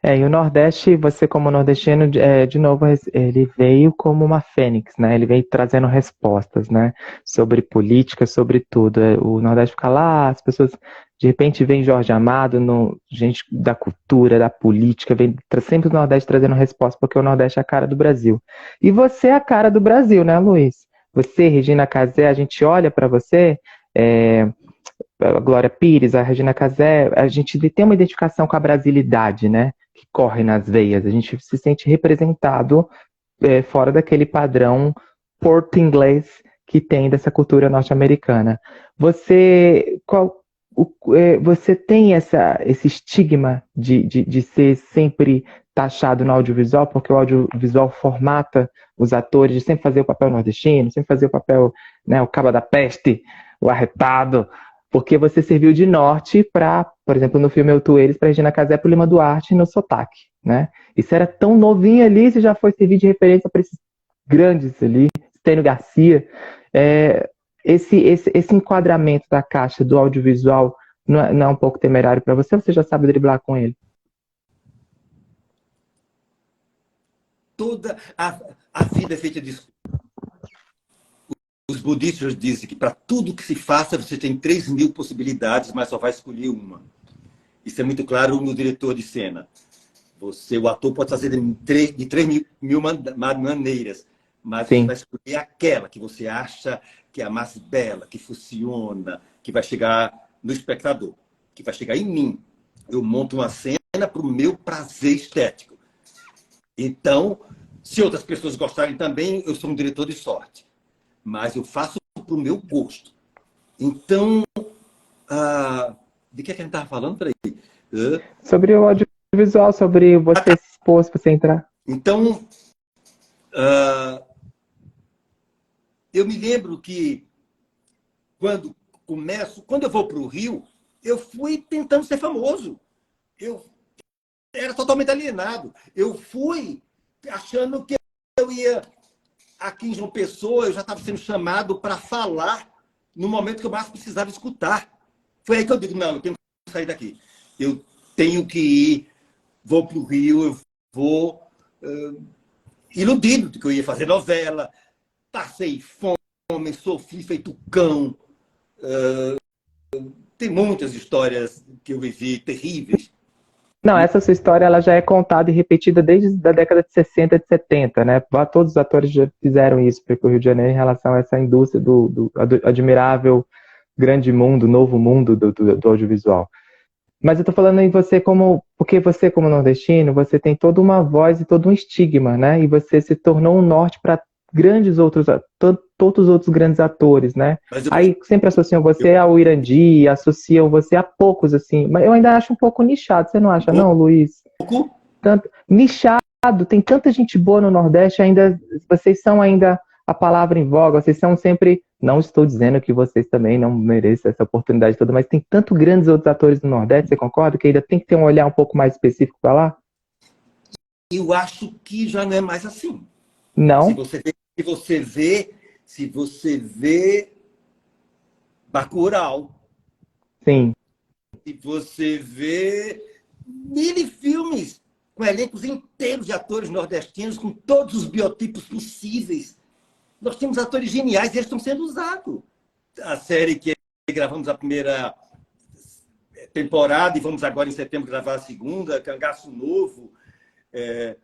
E o Nordeste, você como nordestino, de novo, ele veio como uma fênix, né? Ele veio trazendo respostas, né? Sobre política, sobre tudo. O Nordeste fica lá, as pessoas, de repente, vem Jorge Amado, gente da cultura, da política, vem sempre o Nordeste trazendo resposta, porque o Nordeste é a cara do Brasil. E você é a cara do Brasil, né, Luiz? Você, Regina Casé, a gente olha para você, a Glória Pires, a Regina Casé, a gente tem uma identificação com a brasilidade, né? que corre nas veias, a gente se sente representado fora daquele padrão porto-inglês que tem dessa cultura norte-americana. Você tem esse estigma de ser sempre taxado no audiovisual, porque o audiovisual formata os atores de sempre fazer o papel nordestino, sempre fazer o papel, né, o Cabo da Peste, o arretado, porque você serviu de norte para, por exemplo, no filme Eu, Tu, Eles, para Regina Casé, para Lima Duarte no sotaque, né? Isso era tão novinho ali, você já foi servir de referência para esses grandes ali, Stênio Garcia. Esse enquadramento da caixa do audiovisual não é um pouco temerário para você, ou você já sabe driblar com ele? Toda a vida é feita disso. Os budistas dizem que para tudo que se faça, você tem 3.000 possibilidades, mas só vai escolher uma. Isso é muito claro no diretor de cena. O ator pode fazer de 3.000 maneiras, mas Sim. você vai escolher aquela que você acha que é a mais bela, que funciona, que vai chegar no espectador, que vai chegar em mim. Eu monto uma cena para o meu prazer estético. Então, se outras pessoas gostarem também, eu sou um diretor de sorte. Mas eu faço para o meu gosto. Então, de que a gente estava falando? Peraí. Sobre o audiovisual, sobre você se expor, você entrar. Então, eu me lembro que quando eu vou para o Rio, eu fui tentando ser famoso. Eu era totalmente alienado. Eu fui achando que eu ia aqui em João Pessoa, eu já estava sendo chamado para falar no momento que eu mais precisava escutar. Foi aí que eu digo, não, eu tenho que sair daqui. Eu tenho que ir, vou para o Rio, eu vou iludido de que eu ia fazer novela, passei fome, sofri feito cão. Tem muitas histórias que eu vivi terríveis. Não, essa sua história ela já é contada e repetida desde a década de 60, de 70, né? Todos os atores já fizeram isso para o Rio de Janeiro em relação a essa indústria do admirável grande mundo, novo mundo do audiovisual. Mas eu tô falando em você porque você como nordestino, você tem toda uma voz e todo um estigma, né? E você se tornou um norte para todos os outros grandes atores, né? Aí sempre associam você ao Irandi, associam você a poucos, assim. Mas eu ainda acho um pouco nichado, você não acha, não, Luiz? Nichado, tem tanta gente boa no Nordeste, ainda vocês são ainda a palavra em voga, vocês são sempre... Não estou dizendo que vocês também não merecem essa oportunidade toda, mas tem tanto grandes outros atores no Nordeste, você concorda? Que ainda tem que ter um olhar um pouco mais específico para lá? Eu acho que já não é mais assim. Não? Se você vê Bacurau, Sim. se você vê 1000 filmes com elencos inteiros de atores nordestinos, com todos os biotipos possíveis. Nós temos atores geniais e eles estão sendo usados. A série que gravamos a primeira temporada e vamos agora em setembro gravar a segunda, Cangaço Novo. É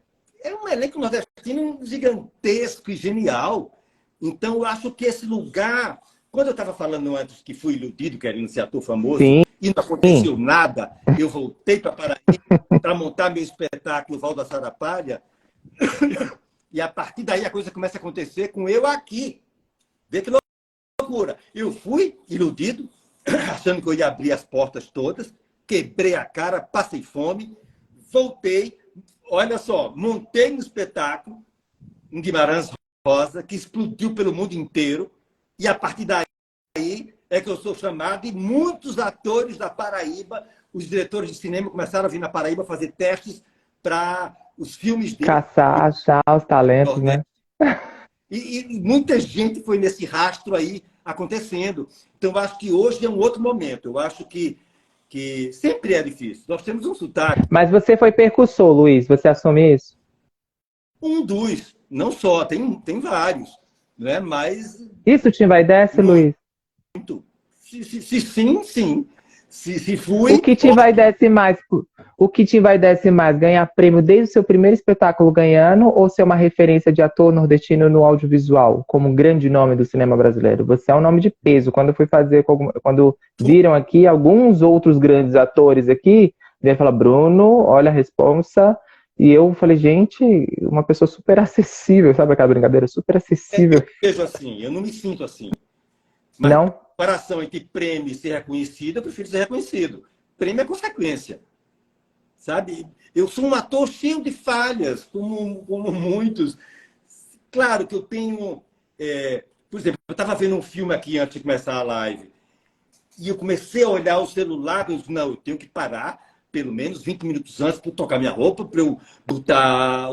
um elenco nordestino gigantesco e genial. Então, eu acho que esse lugar... Quando eu estava falando antes que fui iludido, querendo ser ator famoso, Sim. E não aconteceu nada, eu voltei para Paraíba para montar meu espetáculo Val da Sarapalha, e a partir daí a coisa começa a acontecer com eu aqui. Vê que loucura. Eu fui iludido, achando que eu ia abrir as portas todas, quebrei a cara, passei fome, voltei, olha só, montei um espetáculo em Guimarães Rosa, que explodiu pelo mundo inteiro, e a partir daí é que eu sou chamado, e muitos atores da Paraíba, os diretores de cinema começaram a vir na Paraíba fazer testes para os filmes dele. Caçar, achar os talentos, né? E muita gente foi nesse rastro aí acontecendo. Então, eu acho que hoje é um outro momento. Eu acho que sempre é difícil. Nós temos um sotaque. Mas você foi percussor, Luiz, você assume isso? Um dos, não só, tem vários. Né? Mas... Isso te envaidece, Luiz? Muito. Se sim, sim. Se fui... O que te envaidece mais? O que te envaidece mais? Ganhar prêmio desde o seu primeiro espetáculo ganhando ou ser uma referência de ator nordestino no audiovisual, como um grande nome do cinema brasileiro? Você é um nome de peso. Quando eu fui fazer, quando viram aqui alguns outros grandes atores aqui, Ele fala, Bruno, olha a responsa. E eu falei, gente, uma pessoa super acessível, sabe aquela brincadeira? Super acessível. Eu vejo assim, eu não me sinto assim. Mas a Não? comparação entre prêmio e ser reconhecido, eu prefiro ser reconhecido. Prêmio é consequência, sabe? Eu sou um ator cheio de falhas, como muitos. Claro que eu tenho... por exemplo, eu estava vendo um filme aqui antes de começar a live, e eu comecei a olhar o celular e eu disse, não, eu tenho que parar pelo menos 20 minutos antes para trocar minha roupa, para eu botar...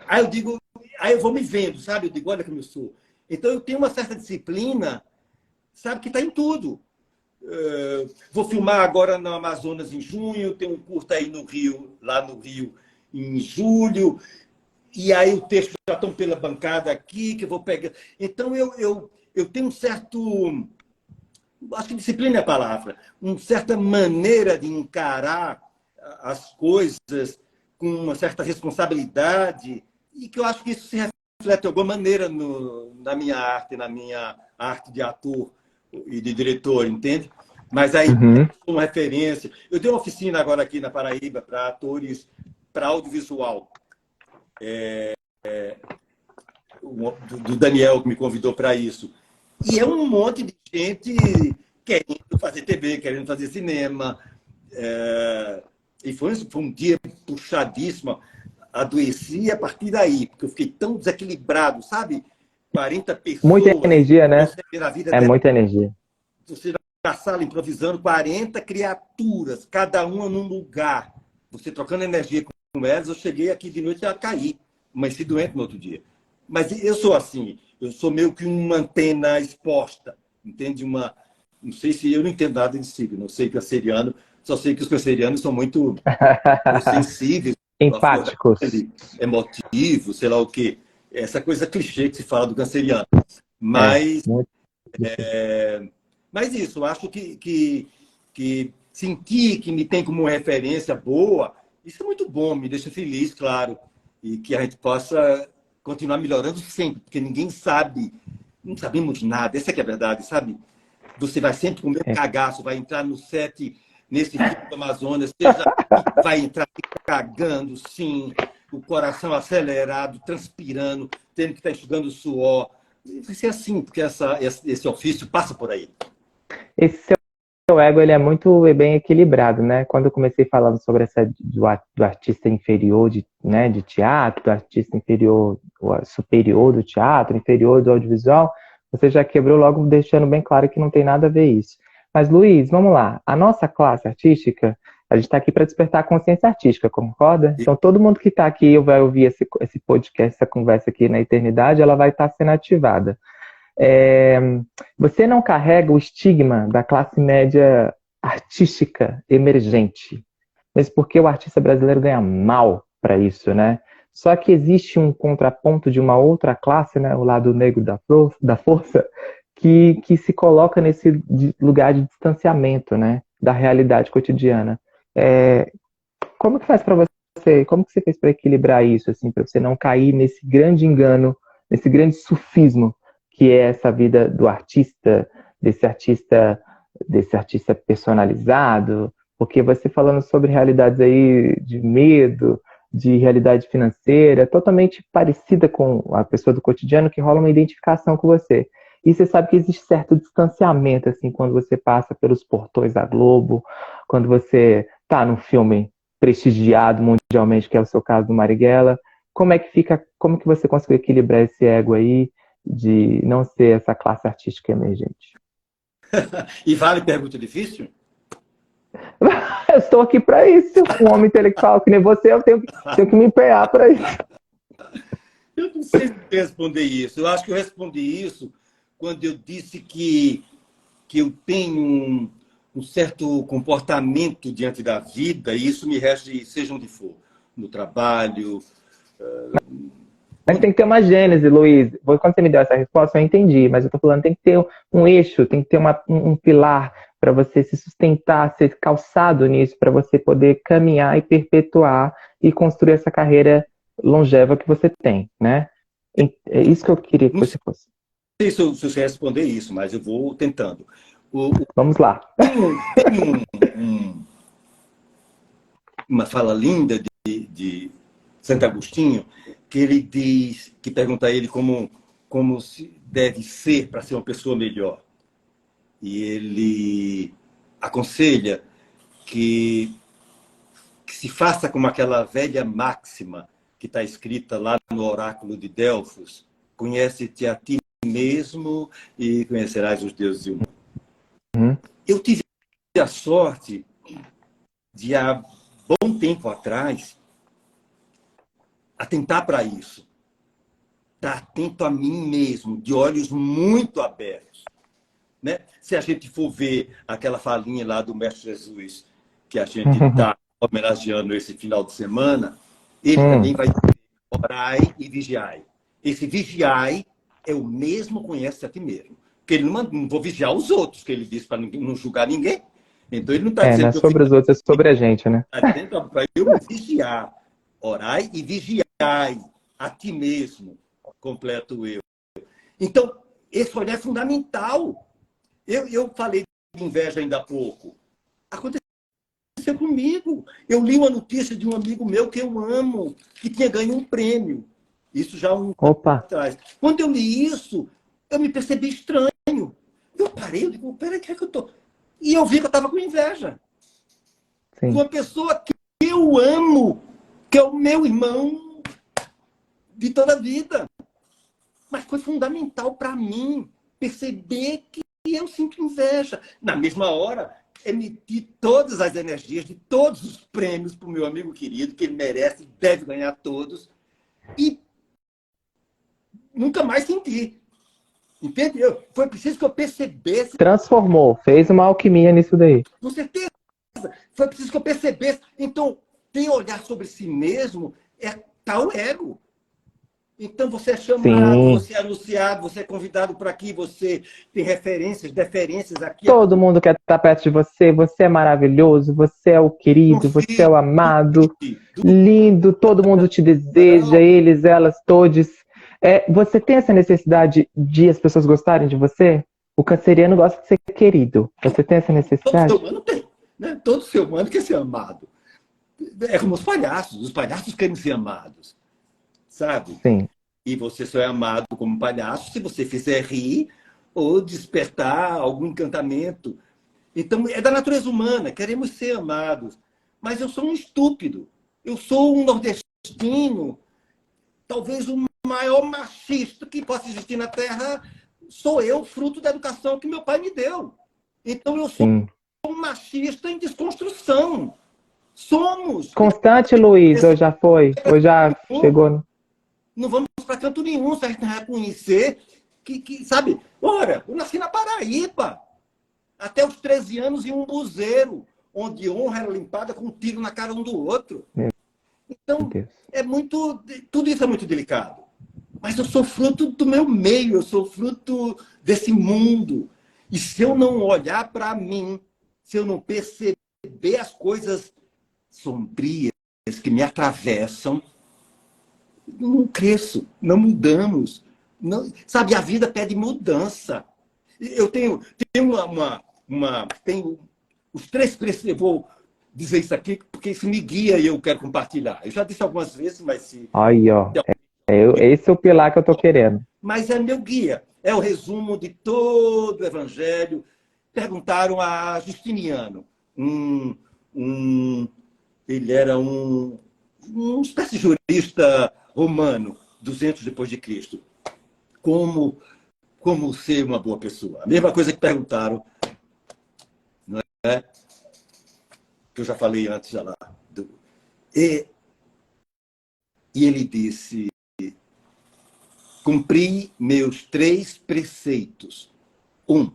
Aí eu digo, aí eu vou me vendo, sabe? Eu digo, olha como eu sou. Então eu tenho uma certa disciplina, sabe, que está em tudo. Vou filmar agora no Amazonas em junho, tem um curta aí no Rio, lá no Rio, em julho, e aí o texto já estão pela bancada aqui, que eu vou pegar. Então eu tenho um certo, acho que disciplina é a palavra, uma certa maneira de encarar as coisas com uma certa responsabilidade, e que eu acho que isso se reflete de alguma maneira na minha arte de ator e de diretor, entende? Mas aí, Uhum. uma referência. Eu tenho uma oficina agora aqui na Paraíba para atores para audiovisual. Do Daniel, que me convidou para isso. E é um monte de gente querendo fazer TV, querendo fazer cinema. E foi um dia puxadíssimo. Adoeci a partir daí, porque eu fiquei tão desequilibrado, sabe? 40 Muita pessoas, energia, né? você vê na vida É dela, muita energia. você na sala improvisando 40 criaturas, cada uma num lugar. Você trocando energia com elas, eu cheguei aqui de noite e caí, mas se doente no outro dia. Mas eu sou assim, eu sou meio que uma antena exposta, entende? Não sei se eu não entendo nada de signo, não sei canceriano, só sei que os cancerianos são muito sensíveis, a flor da Empáticos. pele, emotivos, sei lá o quê. Essa coisa clichê que se fala do canceriano. É, Mas muito. Mas isso, eu acho que sentir que me tem como uma referência boa, isso é muito bom, me deixa feliz, claro. E que a gente possa continuar melhorando sempre, porque ninguém sabe, não sabemos nada, essa é que é a verdade, sabe? Você vai sempre com o mesmo É. cagaço, vai entrar no set, nesse filme do Amazonas, seja, vai entrar cagando, sim, o coração acelerado, transpirando, tendo que estar enxugando suor. Vai ser assim, porque esse ofício passa por aí. Esse seu ego, ele é muito bem equilibrado, né? Quando eu comecei falando sobre essa do artista inferior né, de teatro, do artista inferior, superior do teatro, inferior do audiovisual, você já quebrou logo deixando bem claro que não tem nada a ver isso. Mas, Luiz, vamos lá. A nossa classe artística, a gente está aqui para despertar a consciência artística, concorda? Então, todo mundo que está aqui ou vai ouvir esse podcast, essa conversa aqui na eternidade, ela vai estar sendo ativada. É, você não carrega o estigma da classe média artística emergente, mas porque o artista brasileiro ganha mal para isso, né? Só que existe um contraponto de uma outra classe, né, o lado negro da força, que se coloca nesse lugar de distanciamento, né, da realidade cotidiana. Como que faz para você? Como que você fez para equilibrar isso, assim, para você não cair nesse grande engano, nesse grande sufismo que é essa vida do artista, desse artista, desse artista personalizado? Porque você falando sobre realidades aí de medo, de realidade financeira, totalmente parecida com a pessoa do cotidiano, que rola uma identificação com você. E você sabe que existe certo distanciamento, assim, quando você passa pelos portões da Globo, quando você está num filme prestigiado mundialmente, que é o seu caso do Marighella. Como é que fica, como que você conseguiu equilibrar esse ego aí de não ser essa classe artística emergente? E vale pergunta difícil? Eu estou aqui para isso. Um homem intelectual que nem você, tenho que me empenhar para isso. Eu não sei se eu responder isso. Eu acho que eu respondi isso quando eu disse que eu tenho um certo comportamento diante da vida, e isso me rege, seja onde for, no trabalho. Mas tem que ter uma gênese, Luiz. Quando você me deu essa resposta, eu entendi, mas eu estou falando, tem que ter um eixo, tem que ter um pilar para você se sustentar, ser calçado nisso, para você poder caminhar e perpetuar e construir essa carreira longeva que você tem, né? É isso que eu queria que Não você fosse. sei se eu sei responder isso, mas eu vou tentando. Vamos lá. Tem um uma fala linda de Santo Agostinho, que ele diz, que pergunta a ele como se deve ser para ser uma pessoa melhor. E ele aconselha que se faça como aquela velha máxima que está escrita lá no oráculo de Delfos: conhece-te a ti mesmo e conhecerás os deuses e o mundo. Eu tive a sorte de, há bom tempo atrás, atentar para isso. Estar atento a mim mesmo, de olhos muito abertos. Né? Se a gente for ver aquela falinha lá do Mestre Jesus, que a gente está homenageando esse final de semana, ele também vai dizer: orai e vigiai. Esse vigiai é o mesmo conhece a ti mesmo. Porque ele não vou vigiar os outros, que ele disse para não julgar ninguém. Então ele não está dizendo Não é que eu sobre os outros, é sobre a gente, né? está dizendo para eu me vigiar. Orai e vigiai a ti mesmo, completo eu. Então, esse olhar é fundamental. Eu falei de inveja ainda há pouco. Aconteceu comigo. Eu li uma notícia de um amigo meu que eu amo, que tinha ganho um prêmio. Isso já há um tempo atrás. Quando eu li isso, eu me percebi estranho. Eu parei, eu digo: peraí, o que é que eu tô? E eu vi que eu estava com inveja. Sim. De uma pessoa que eu amo, que é o meu irmão de toda a vida. Mas foi fundamental para mim perceber que eu sinto inveja. Na mesma hora, emitir todas as energias de todos os prêmios para o meu amigo querido, que ele merece, deve ganhar todos, e nunca mais senti. Entendeu? Foi preciso que eu percebesse. Transformou, fez uma alquimia nisso daí. Com certeza. Foi preciso que eu percebesse. Então, ter olhar sobre si mesmo é tal ego. Então, você é chamado, Sim. você é anunciado, você é convidado para aqui, você tem referências, deferências aqui. Todo mundo quer estar perto de você, você é maravilhoso, você é o querido, você é o amado, lindo, todo mundo te deseja, eles, elas, todos. Você tem essa necessidade de as pessoas gostarem de você? O canceriano gosta de ser querido. Você tem essa necessidade? Todo ser humano tem. Né? Todo ser humano quer ser amado. É como os palhaços querem ser amados. Sabe? Sim. E você só é amado como palhaço se você fizer rir ou despertar algum encantamento. Então, é da natureza humana, queremos ser amados. Mas eu sou um estúpido. Eu sou um nordestino, talvez o maior machista que possa existir na Terra. Sou eu, fruto da educação que meu pai me deu. Então, eu sou um machista em desconstrução. Somos. Constante, Luiz, ou já foi? Ou já chegou? Não vamos para canto nenhum se a gente não reconhecer que, sabe? Ora, eu nasci na Paraíba. Até os 13 anos em um buzeiro, onde honra era limpada com um tiro na cara um do outro. Então, tudo isso é muito delicado. Mas eu sou fruto do meu meio, eu sou fruto desse mundo. E se eu não olhar para mim, se eu não perceber as coisas sombrias que me atravessam, não cresço, não mudamos. Não, sabe, a vida pede mudança. Eu tenho tenho os 3 preceitos. Eu vou dizer isso aqui porque isso me guia e eu quero compartilhar. Eu já disse algumas vezes, mas se... Aí, ó. Esse é o pilar que eu tô querendo. Mas é meu guia. É o resumo de todo o Evangelho. Perguntaram a Justiniano. Ele era uma espécie de jurista romano, 200 depois de Cristo. Como ser uma boa pessoa? A mesma coisa que perguntaram, não é? Que eu já falei antes já lá. E ele disse: cumpri meus 3 preceitos. 1,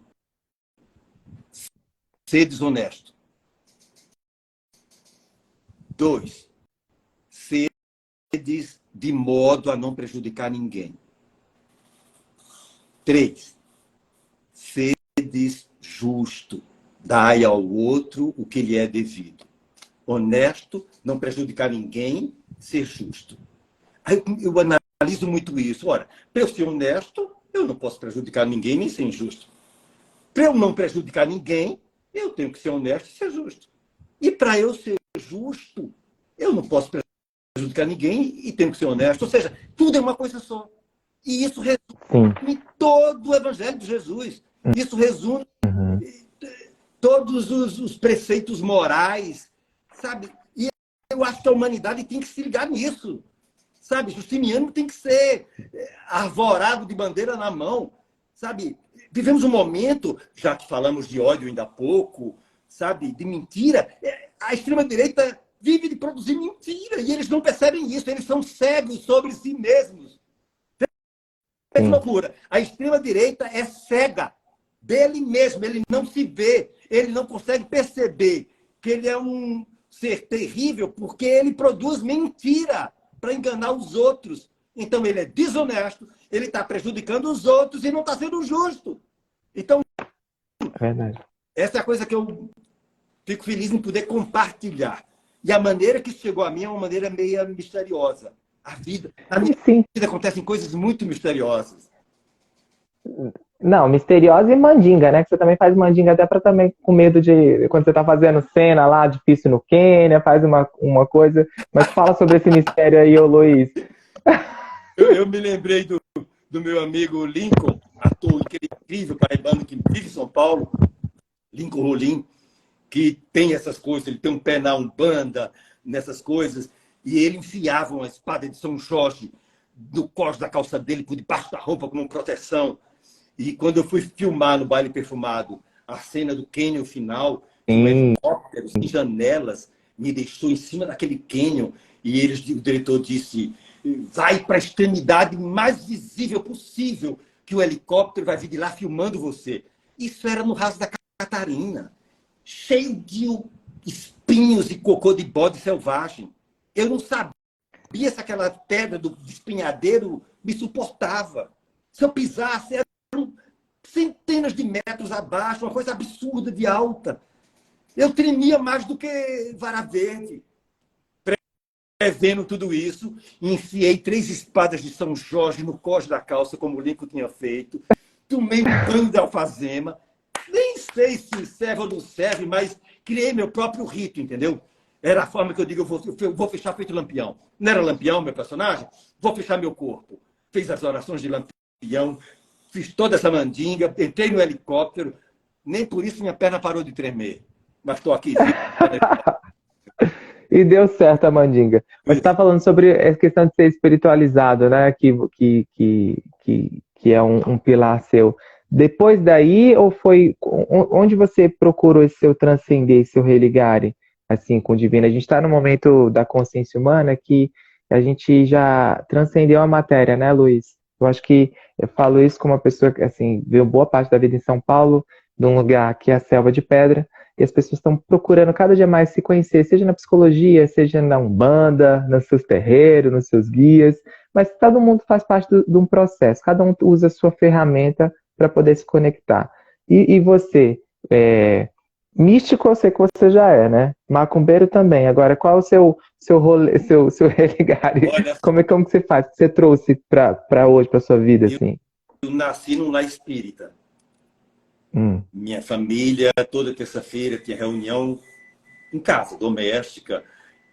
ser desonesto. 2, ser de modo a não prejudicar ninguém. 3, sedes justo, dai ao outro o que lhe é devido. Honesto, não prejudicar ninguém, ser justo. Aí eu analiso muito isso. Ora, para eu ser honesto, eu não posso prejudicar ninguém nem ser injusto. Para eu não prejudicar ninguém, eu tenho que ser honesto e ser justo. E para eu ser justo, Eu não posso prejudicar ninguém e tenho que ser honesto. Ou seja, tudo é uma coisa só. E isso Sim. resume todo o Evangelho de Jesus. Isso resume Uhum. todos os preceitos morais, sabe? E eu acho que a humanidade tem que se ligar nisso, sabe? Justiniano tem que ser arvorado de bandeira na mão, sabe? Vivemos um momento, já que falamos de ódio ainda há pouco, sabe? De mentira. A extrema-direita vive de produzir mentira e eles não percebem isso, eles são cegos sobre si mesmos. É Sim. loucura. A extrema-direita é cega dele mesmo, ele não se vê, ele não consegue perceber que ele é um ser terrível porque ele produz mentira para enganar os outros. Então ele é desonesto, ele está prejudicando os outros e não está sendo justo. Então, É verdade. essa é a coisa que eu fico feliz em poder compartilhar. E a maneira que chegou a mim é uma maneira meio misteriosa. Na minha Sim. vida acontecem coisas muito misteriosas. Não, misteriosa e mandinga, né? Que você também faz mandinga até para também com medo de quando você tá fazendo cena lá difícil no Quênia, faz uma coisa. Mas fala sobre esse mistério aí, ô Luiz. Eu me lembrei do meu amigo Lincoln, ator incrível, paraibano, que vive em São Paulo, Lincoln Rolim, que tem essas coisas, ele tem um pé na Umbanda, nessas coisas, e ele enfiava uma espada de São Jorge no cós da calça dele, por debaixo da roupa, como proteção. E quando eu fui filmar no Baile Perfumado a cena do cânion final, que um Sim. helicóptero sem janelas me deixou em cima daquele cânion, e o diretor disse: vai para a extremidade mais visível possível, que o helicóptero vai vir de lá filmando você. Isso era no Raso da Catarina, cheio de espinhos e cocô de bode selvagem. Eu não sabia se aquela pedra do espinhadeiro me suportava. Se eu pisasse, eram centenas de metros abaixo, uma coisa absurda de alta. Eu tremia mais do que vara verde. Prevendo tudo isso, enfiei 3 espadas de São Jorge no cós da calça, como o Lincoln tinha feito. Tomei um banho de alfazema. Nem sei se serve ou não serve, mas criei meu próprio rito, entendeu? Era a forma que eu digo, eu vou fechar feito Lampião. Não era Lampião, meu personagem? Vou fechar meu corpo. Fiz as orações de Lampião, fiz toda essa mandinga, entrei no helicóptero, nem por isso minha perna parou de tremer. Mas estou aqui. E deu certo a mandinga. Mas você está falando sobre a questão de ser espiritualizado, né? Que é um pilar seu. Depois daí, ou foi onde você procurou esse seu transcender, esse seu religare, assim, com o divino? A gente está no momento da consciência humana que a gente já transcendeu a matéria, né, Luiz? Eu acho que eu falo isso como uma pessoa que, assim, veio boa parte da vida em São Paulo, de um lugar que é a selva de pedra, e as pessoas estão procurando cada dia mais se conhecer, seja na psicologia, seja na Umbanda, nos seus terreiros, nos seus guias, mas todo mundo faz parte de um processo, cada um usa a sua ferramenta para poder se conectar. E você, místico eu sei que você já é, né? Macumbeiro também. Agora, qual é o seu rolê, seu religare? Olha, Como que você faz? O que você trouxe para hoje, para sua vida, assim? eu nasci num lar espírita. Hum. Minha família, toda terça-feira, tinha reunião em casa, doméstica.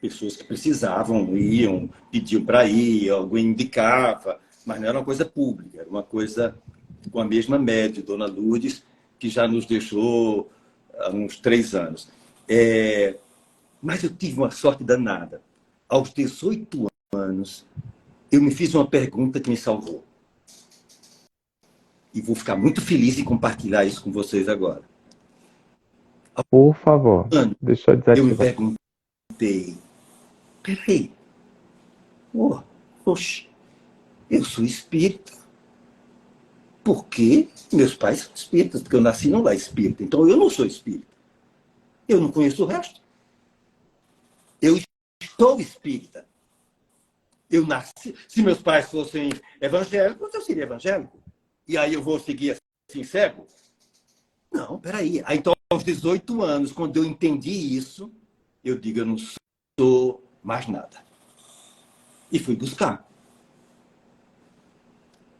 Pessoas que precisavam iam, pediam para ir, alguém indicava, mas não era uma coisa pública, era uma coisa com a mesma média, Dona Lourdes, que já nos deixou há uns 3 anos. Mas eu tive uma sorte danada. Aos 18 anos, eu me fiz uma pergunta que me salvou. E vou ficar muito feliz em compartilhar isso com vocês agora. Por favor, Ano, deixa eu eu me desativar. perguntei, peraí, oxe, eu sou espírita. Por quê? Meus pais são espíritas, porque eu nasci num lar espírita. Então eu não sou espírita. Eu não conheço o resto. Eu estou espírita. Eu nasci. Se meus pais fossem evangélicos, eu seria evangélico. E aí eu vou seguir assim cego? Não, peraí. Aí, então, aos 18 anos, quando eu entendi isso, eu digo, eu não sou mais nada. E fui buscar.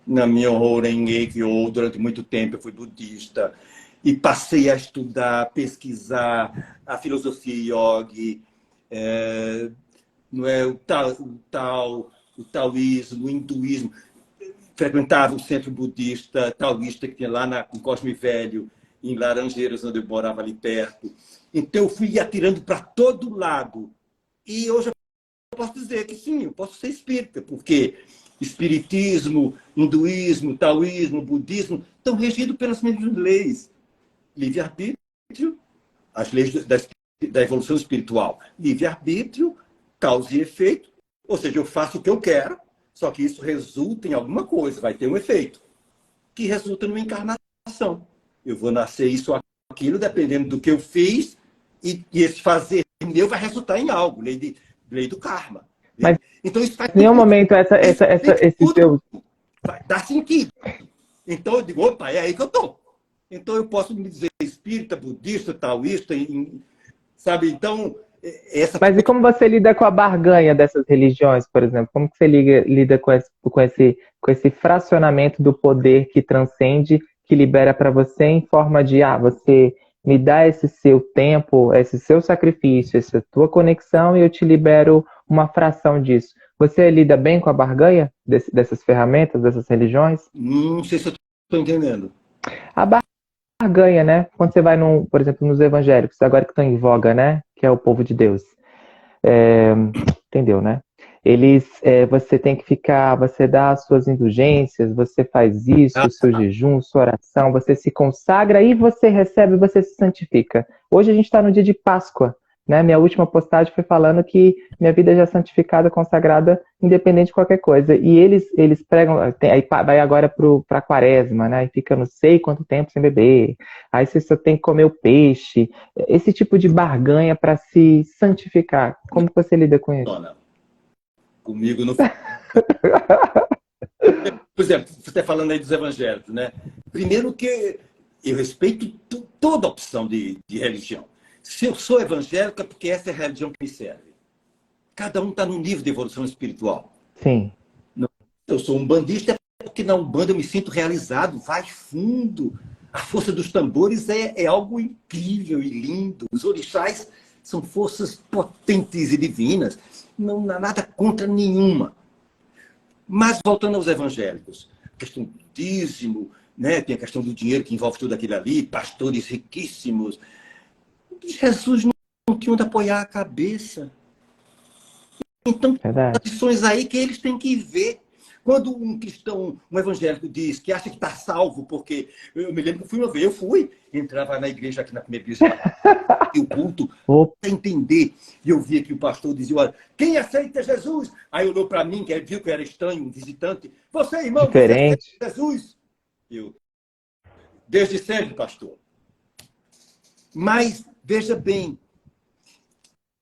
Na minha Horengekyo, durante muito tempo, eu fui budista. E passei a estudar, pesquisar a filosofia yogi, não é? O taoísmo, o hinduísmo. Frequentava o centro budista taoísta que tinha lá em Cosme Velho, em Laranjeiras, onde eu morava ali perto. Então, eu fui atirando para todo lado. E hoje eu posso dizer que sim, eu posso ser espírita, porque espiritismo, hinduísmo, taoísmo, budismo estão regidos pelas mesmas leis. Livre-arbítrio, as leis da evolução espiritual. Livre-arbítrio, causa e efeito, ou seja, eu faço o que eu quero, só que isso resulta em alguma coisa, vai ter um efeito, que resulta numa encarnação. Eu vou nascer isso ou aquilo, dependendo do que eu fiz, e esse fazer meu vai resultar em algo, lei do karma. Mas então, isso faz em nenhum momento esse tudo seu... vai dar sentido. Então, eu digo, opa, é aí que eu estou. Então, eu posso me dizer espírita, budista, taoísta, sabe? Então, Mas e como você lida com a barganha dessas religiões, por exemplo? Como que você lida com esse fracionamento do poder que transcende, que libera para você em forma de, você me dá esse seu tempo, esse seu sacrifício, essa tua conexão e eu te libero uma fração disso. Você lida bem com a barganha dessas ferramentas, dessas religiões? Não sei se eu estou entendendo. A barganha, né? Quando você vai, por exemplo, nos evangélicos, agora que estão em voga, né? Que é o povo de Deus. Entendeu, né? Você tem que ficar, você dá as suas indulgências, você faz isso, o seu jejum, sua oração, você se consagra e você recebe, você se santifica. Hoje a gente está no dia de Páscoa, né? Minha última postagem foi falando que minha vida já é santificada, consagrada, independente de qualquer coisa. E eles pregam, aí vai agora para a quaresma, né? E fica não sei quanto tempo sem beber. Aí você só tem que comer o peixe. Esse tipo de barganha para se santificar. Como você lida com isso? Comigo não. Por exemplo, você está falando aí dos evangélicos, né? Primeiro que eu respeito toda opção de religião. Se eu sou evangélico é porque essa é a religião que me serve. Cada um está num nível de evolução espiritual. Sim. Eu sou umbandista é porque na Umbanda eu me sinto realizado, vai fundo. A força dos tambores é algo incrível e lindo. Os orixás são forças potentes e divinas. Não há nada contra nenhuma. Mas, voltando aos evangélicos, a questão do dízimo, né? Tem a questão do dinheiro que envolve tudo aquilo ali, pastores riquíssimos. Jesus não tinha onde apoiar a cabeça. Então, tem tradições aí que eles têm que ver. Quando um cristão, um evangélico diz que acha que está salvo, porque eu me lembro que eu fui, entrava na igreja aqui na primeira igreja, e o culto, para entender. E eu via que o pastor dizia, olha, quem aceita Jesus? Aí olhou para mim, que viu que eu era estranho, um visitante. Você, irmão, diferente. Você aceita Jesus? Eu, desde sempre, pastor. Mas, veja bem,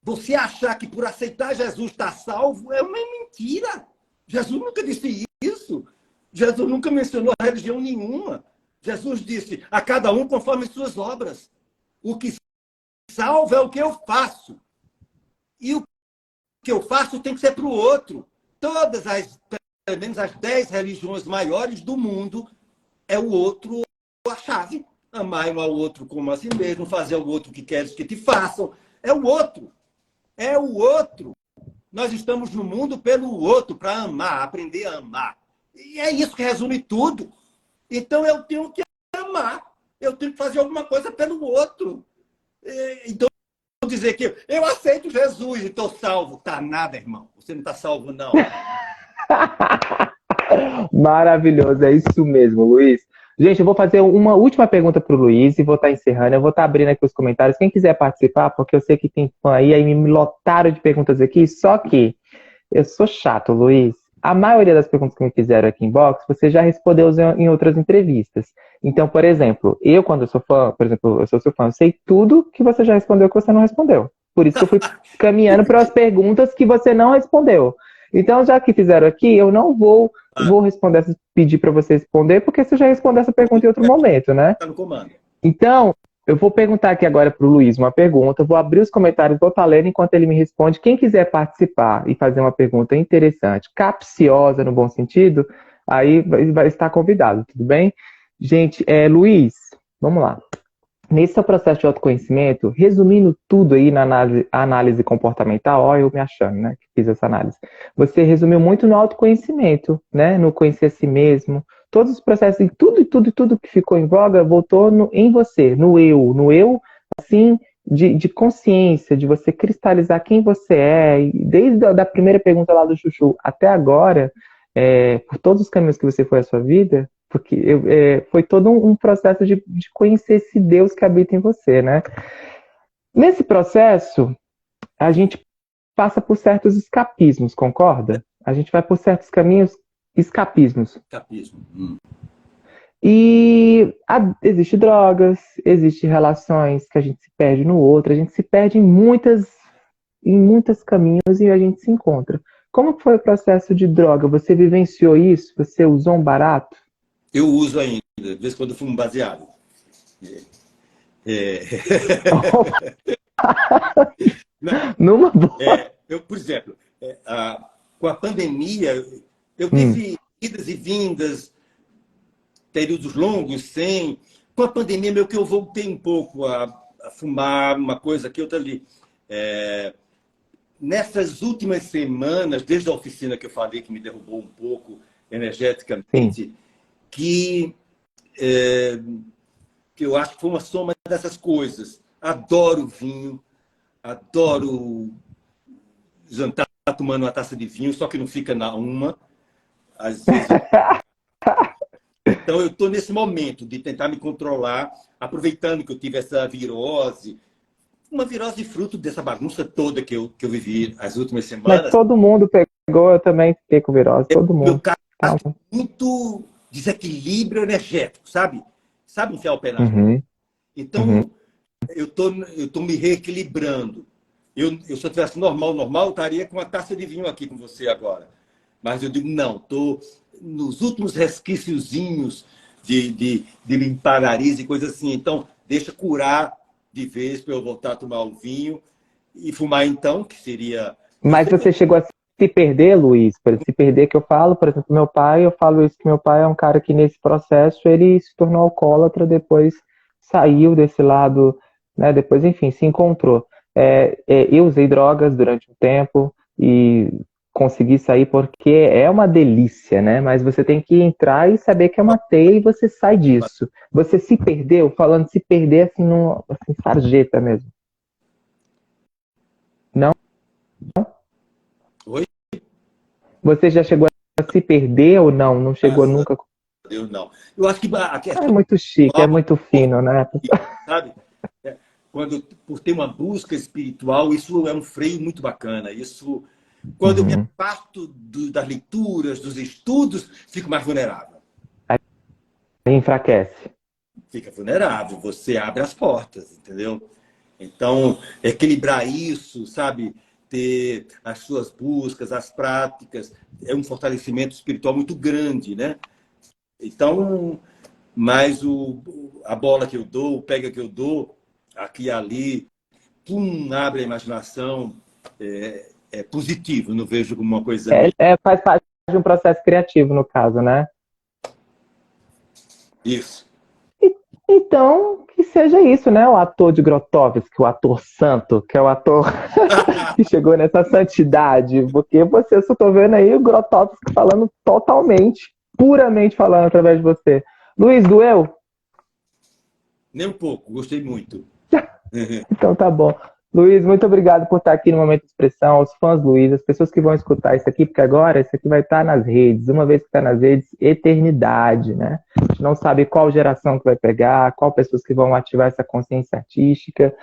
você achar que por aceitar Jesus está salvo é uma mentira. Jesus nunca disse isso. Jesus nunca mencionou religião nenhuma. Jesus disse, a cada um conforme suas obras. O que salva é o que eu faço. E o que eu faço tem que ser para o outro. Pelo menos as 10 religiões maiores do mundo, é o outro a chave. Amar um ao outro como a si mesmo, fazer ao outro o que queres que te façam. É o outro. É o outro. Nós estamos no mundo pelo outro, para amar, aprender a amar. E é isso que resume tudo. Então eu tenho que amar. Eu tenho que fazer alguma coisa pelo outro. Então, dizer que eu aceito Jesus e estou salvo. Tá nada, irmão. Você não está salvo, não. Maravilhoso, é isso mesmo, Luiz. Gente, eu vou fazer uma última pergunta para o Luiz e vou estar encerrando. Eu vou estar abrindo aqui os comentários. Quem quiser participar, porque eu sei que tem fã aí me lotaram de perguntas aqui, só que eu sou chato, Luiz. A maioria das perguntas que me fizeram aqui em box, você já respondeu em outras entrevistas. Então, por exemplo, quando eu sou fã, por exemplo, eu sou seu fã, eu sei tudo que você já respondeu que você não respondeu. Por isso que eu fui caminhando para as perguntas que você não respondeu. Então, já que fizeram aqui, eu não vou responder, pedir para você responder, porque você já respondeu essa pergunta em outro momento, né? Está no comando. Então, eu vou perguntar aqui agora para o Luiz uma pergunta, vou abrir os comentários, vou estar lendo enquanto ele me responde. Quem quiser participar e fazer uma pergunta interessante, capciosa no bom sentido, aí vai estar convidado, tudo bem? Gente, Luiz, vamos lá. nesse seu processo de autoconhecimento, resumindo tudo aí na análise comportamental, ó, eu me achando, né, que fiz essa análise. Você resumiu muito no autoconhecimento, né, no conhecer a si mesmo. Todos os processos, e tudo que ficou em voga voltou em você, no eu, assim, de consciência, de você cristalizar quem você é. E desde a da primeira pergunta lá do Chuchu até agora, por todos os caminhos que você foi à sua vida, porque foi todo um processo de conhecer esse Deus que habita em você, né? Nesse processo, a gente passa por certos escapismos, concorda? A gente vai por certos caminhos, escapismos. Escapismo. E existe drogas, existe relações que a gente se perde no outro, a gente se perde em muitos caminhos e a gente se encontra. Como foi o processo de droga? Você vivenciou isso? Você usou um barato? Eu uso ainda, de vez em quando eu fumo baseado. É... Numa boa. Por exemplo, com a pandemia, eu tive idas e vindas, períodos longos sem. Com a pandemia, meio que eu voltei um pouco a fumar, uma coisa aqui, outra ali. Nessas últimas semanas, desde a oficina que eu falei, que me derrubou um pouco energeticamente, que eu acho que foi uma soma dessas coisas. Adoro vinho, adoro jantar tomando uma taça de vinho, só que não fica na uma. Às vezes. Então, eu estou nesse momento de tentar me controlar, aproveitando que eu tive essa virose, uma virose fruto dessa bagunça toda que eu vivi as últimas semanas. Mas todo mundo pegou, eu também fiquei com virose, todo mundo. Meu caso é muito desequilíbrio energético, sabe? Sabe enfiar o pé na rua. Então, eu tô me reequilibrando. Se eu estivesse normal, eu estaria com uma taça de vinho aqui com você agora. Mas eu digo, não, estou nos últimos resquíciozinhos de limpar nariz e coisas assim. Então, deixa curar de vez para eu voltar a tomar o vinho e fumar então, que seria... Mas você chegou a se perder, Luiz? Se perder que eu falo, por exemplo, meu pai, eu falo isso, que meu pai é um cara que nesse processo ele se tornou alcoólatra, depois saiu desse lado, né? Depois, enfim, se encontrou. Eu usei drogas durante um tempo e consegui sair porque é uma delícia, né? Mas você tem que entrar e saber que é uma teia e você sai disso. Você se perdeu, falando se perder assim, assim, sarjeta mesmo. Não? Oi? Você já chegou a se perder ou não? Não chegou nunca? Eu não. Eu acho que a questão é muito chique, é muito fino, né? Sabe? Por ter uma busca espiritual, isso é um freio muito bacana. Isso, quando eu me aparto das leituras, dos estudos, fico mais vulnerável. Aí enfraquece. Fica vulnerável, você abre as portas, entendeu? Então, equilibrar isso, sabe? Ter as suas buscas, as práticas, é um fortalecimento espiritual muito grande, né? Então, mas a bola que eu dou, o pega que eu dou, aqui e ali, abre a imaginação, é positivo, não vejo como uma coisa... Faz parte de um processo criativo, no caso, né? Isso. Então, que seja isso, né? O ator de Grotowski, o ator santo, que é o ator que chegou nessa santidade, porque eu só tô vendo aí o Grotowski falando totalmente, puramente falando através de você. Luiz, doeu? Nem um pouco, gostei muito. Então tá bom. Luiz, muito obrigado por estar aqui no Momento de Expressão, aos fãs Luiz, as pessoas que vão escutar isso aqui, porque agora isso aqui vai estar nas redes, uma vez que está nas redes, eternidade, né? A gente não sabe qual geração que vai pegar, qual pessoas que vão ativar essa consciência artística.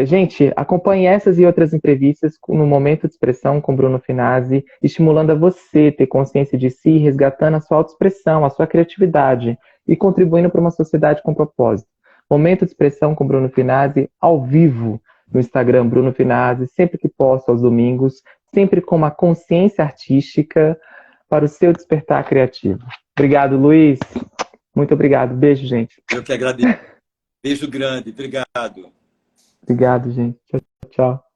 Gente, acompanhe essas e outras entrevistas no Momento de Expressão com Bruno Finazzi, estimulando a você ter consciência de si, resgatando a sua autoexpressão, a sua criatividade e contribuindo para uma sociedade com propósito. Momento de Expressão com Bruno Finazzi, ao vivo, no Instagram Bruno Finazzi, sempre que posso, aos domingos, sempre com uma consciência artística para o seu despertar criativo. Obrigado, Luiz. Muito obrigado. Beijo, gente. Eu que agradeço. Beijo grande. Obrigado. Obrigado, gente. Tchau, tchau.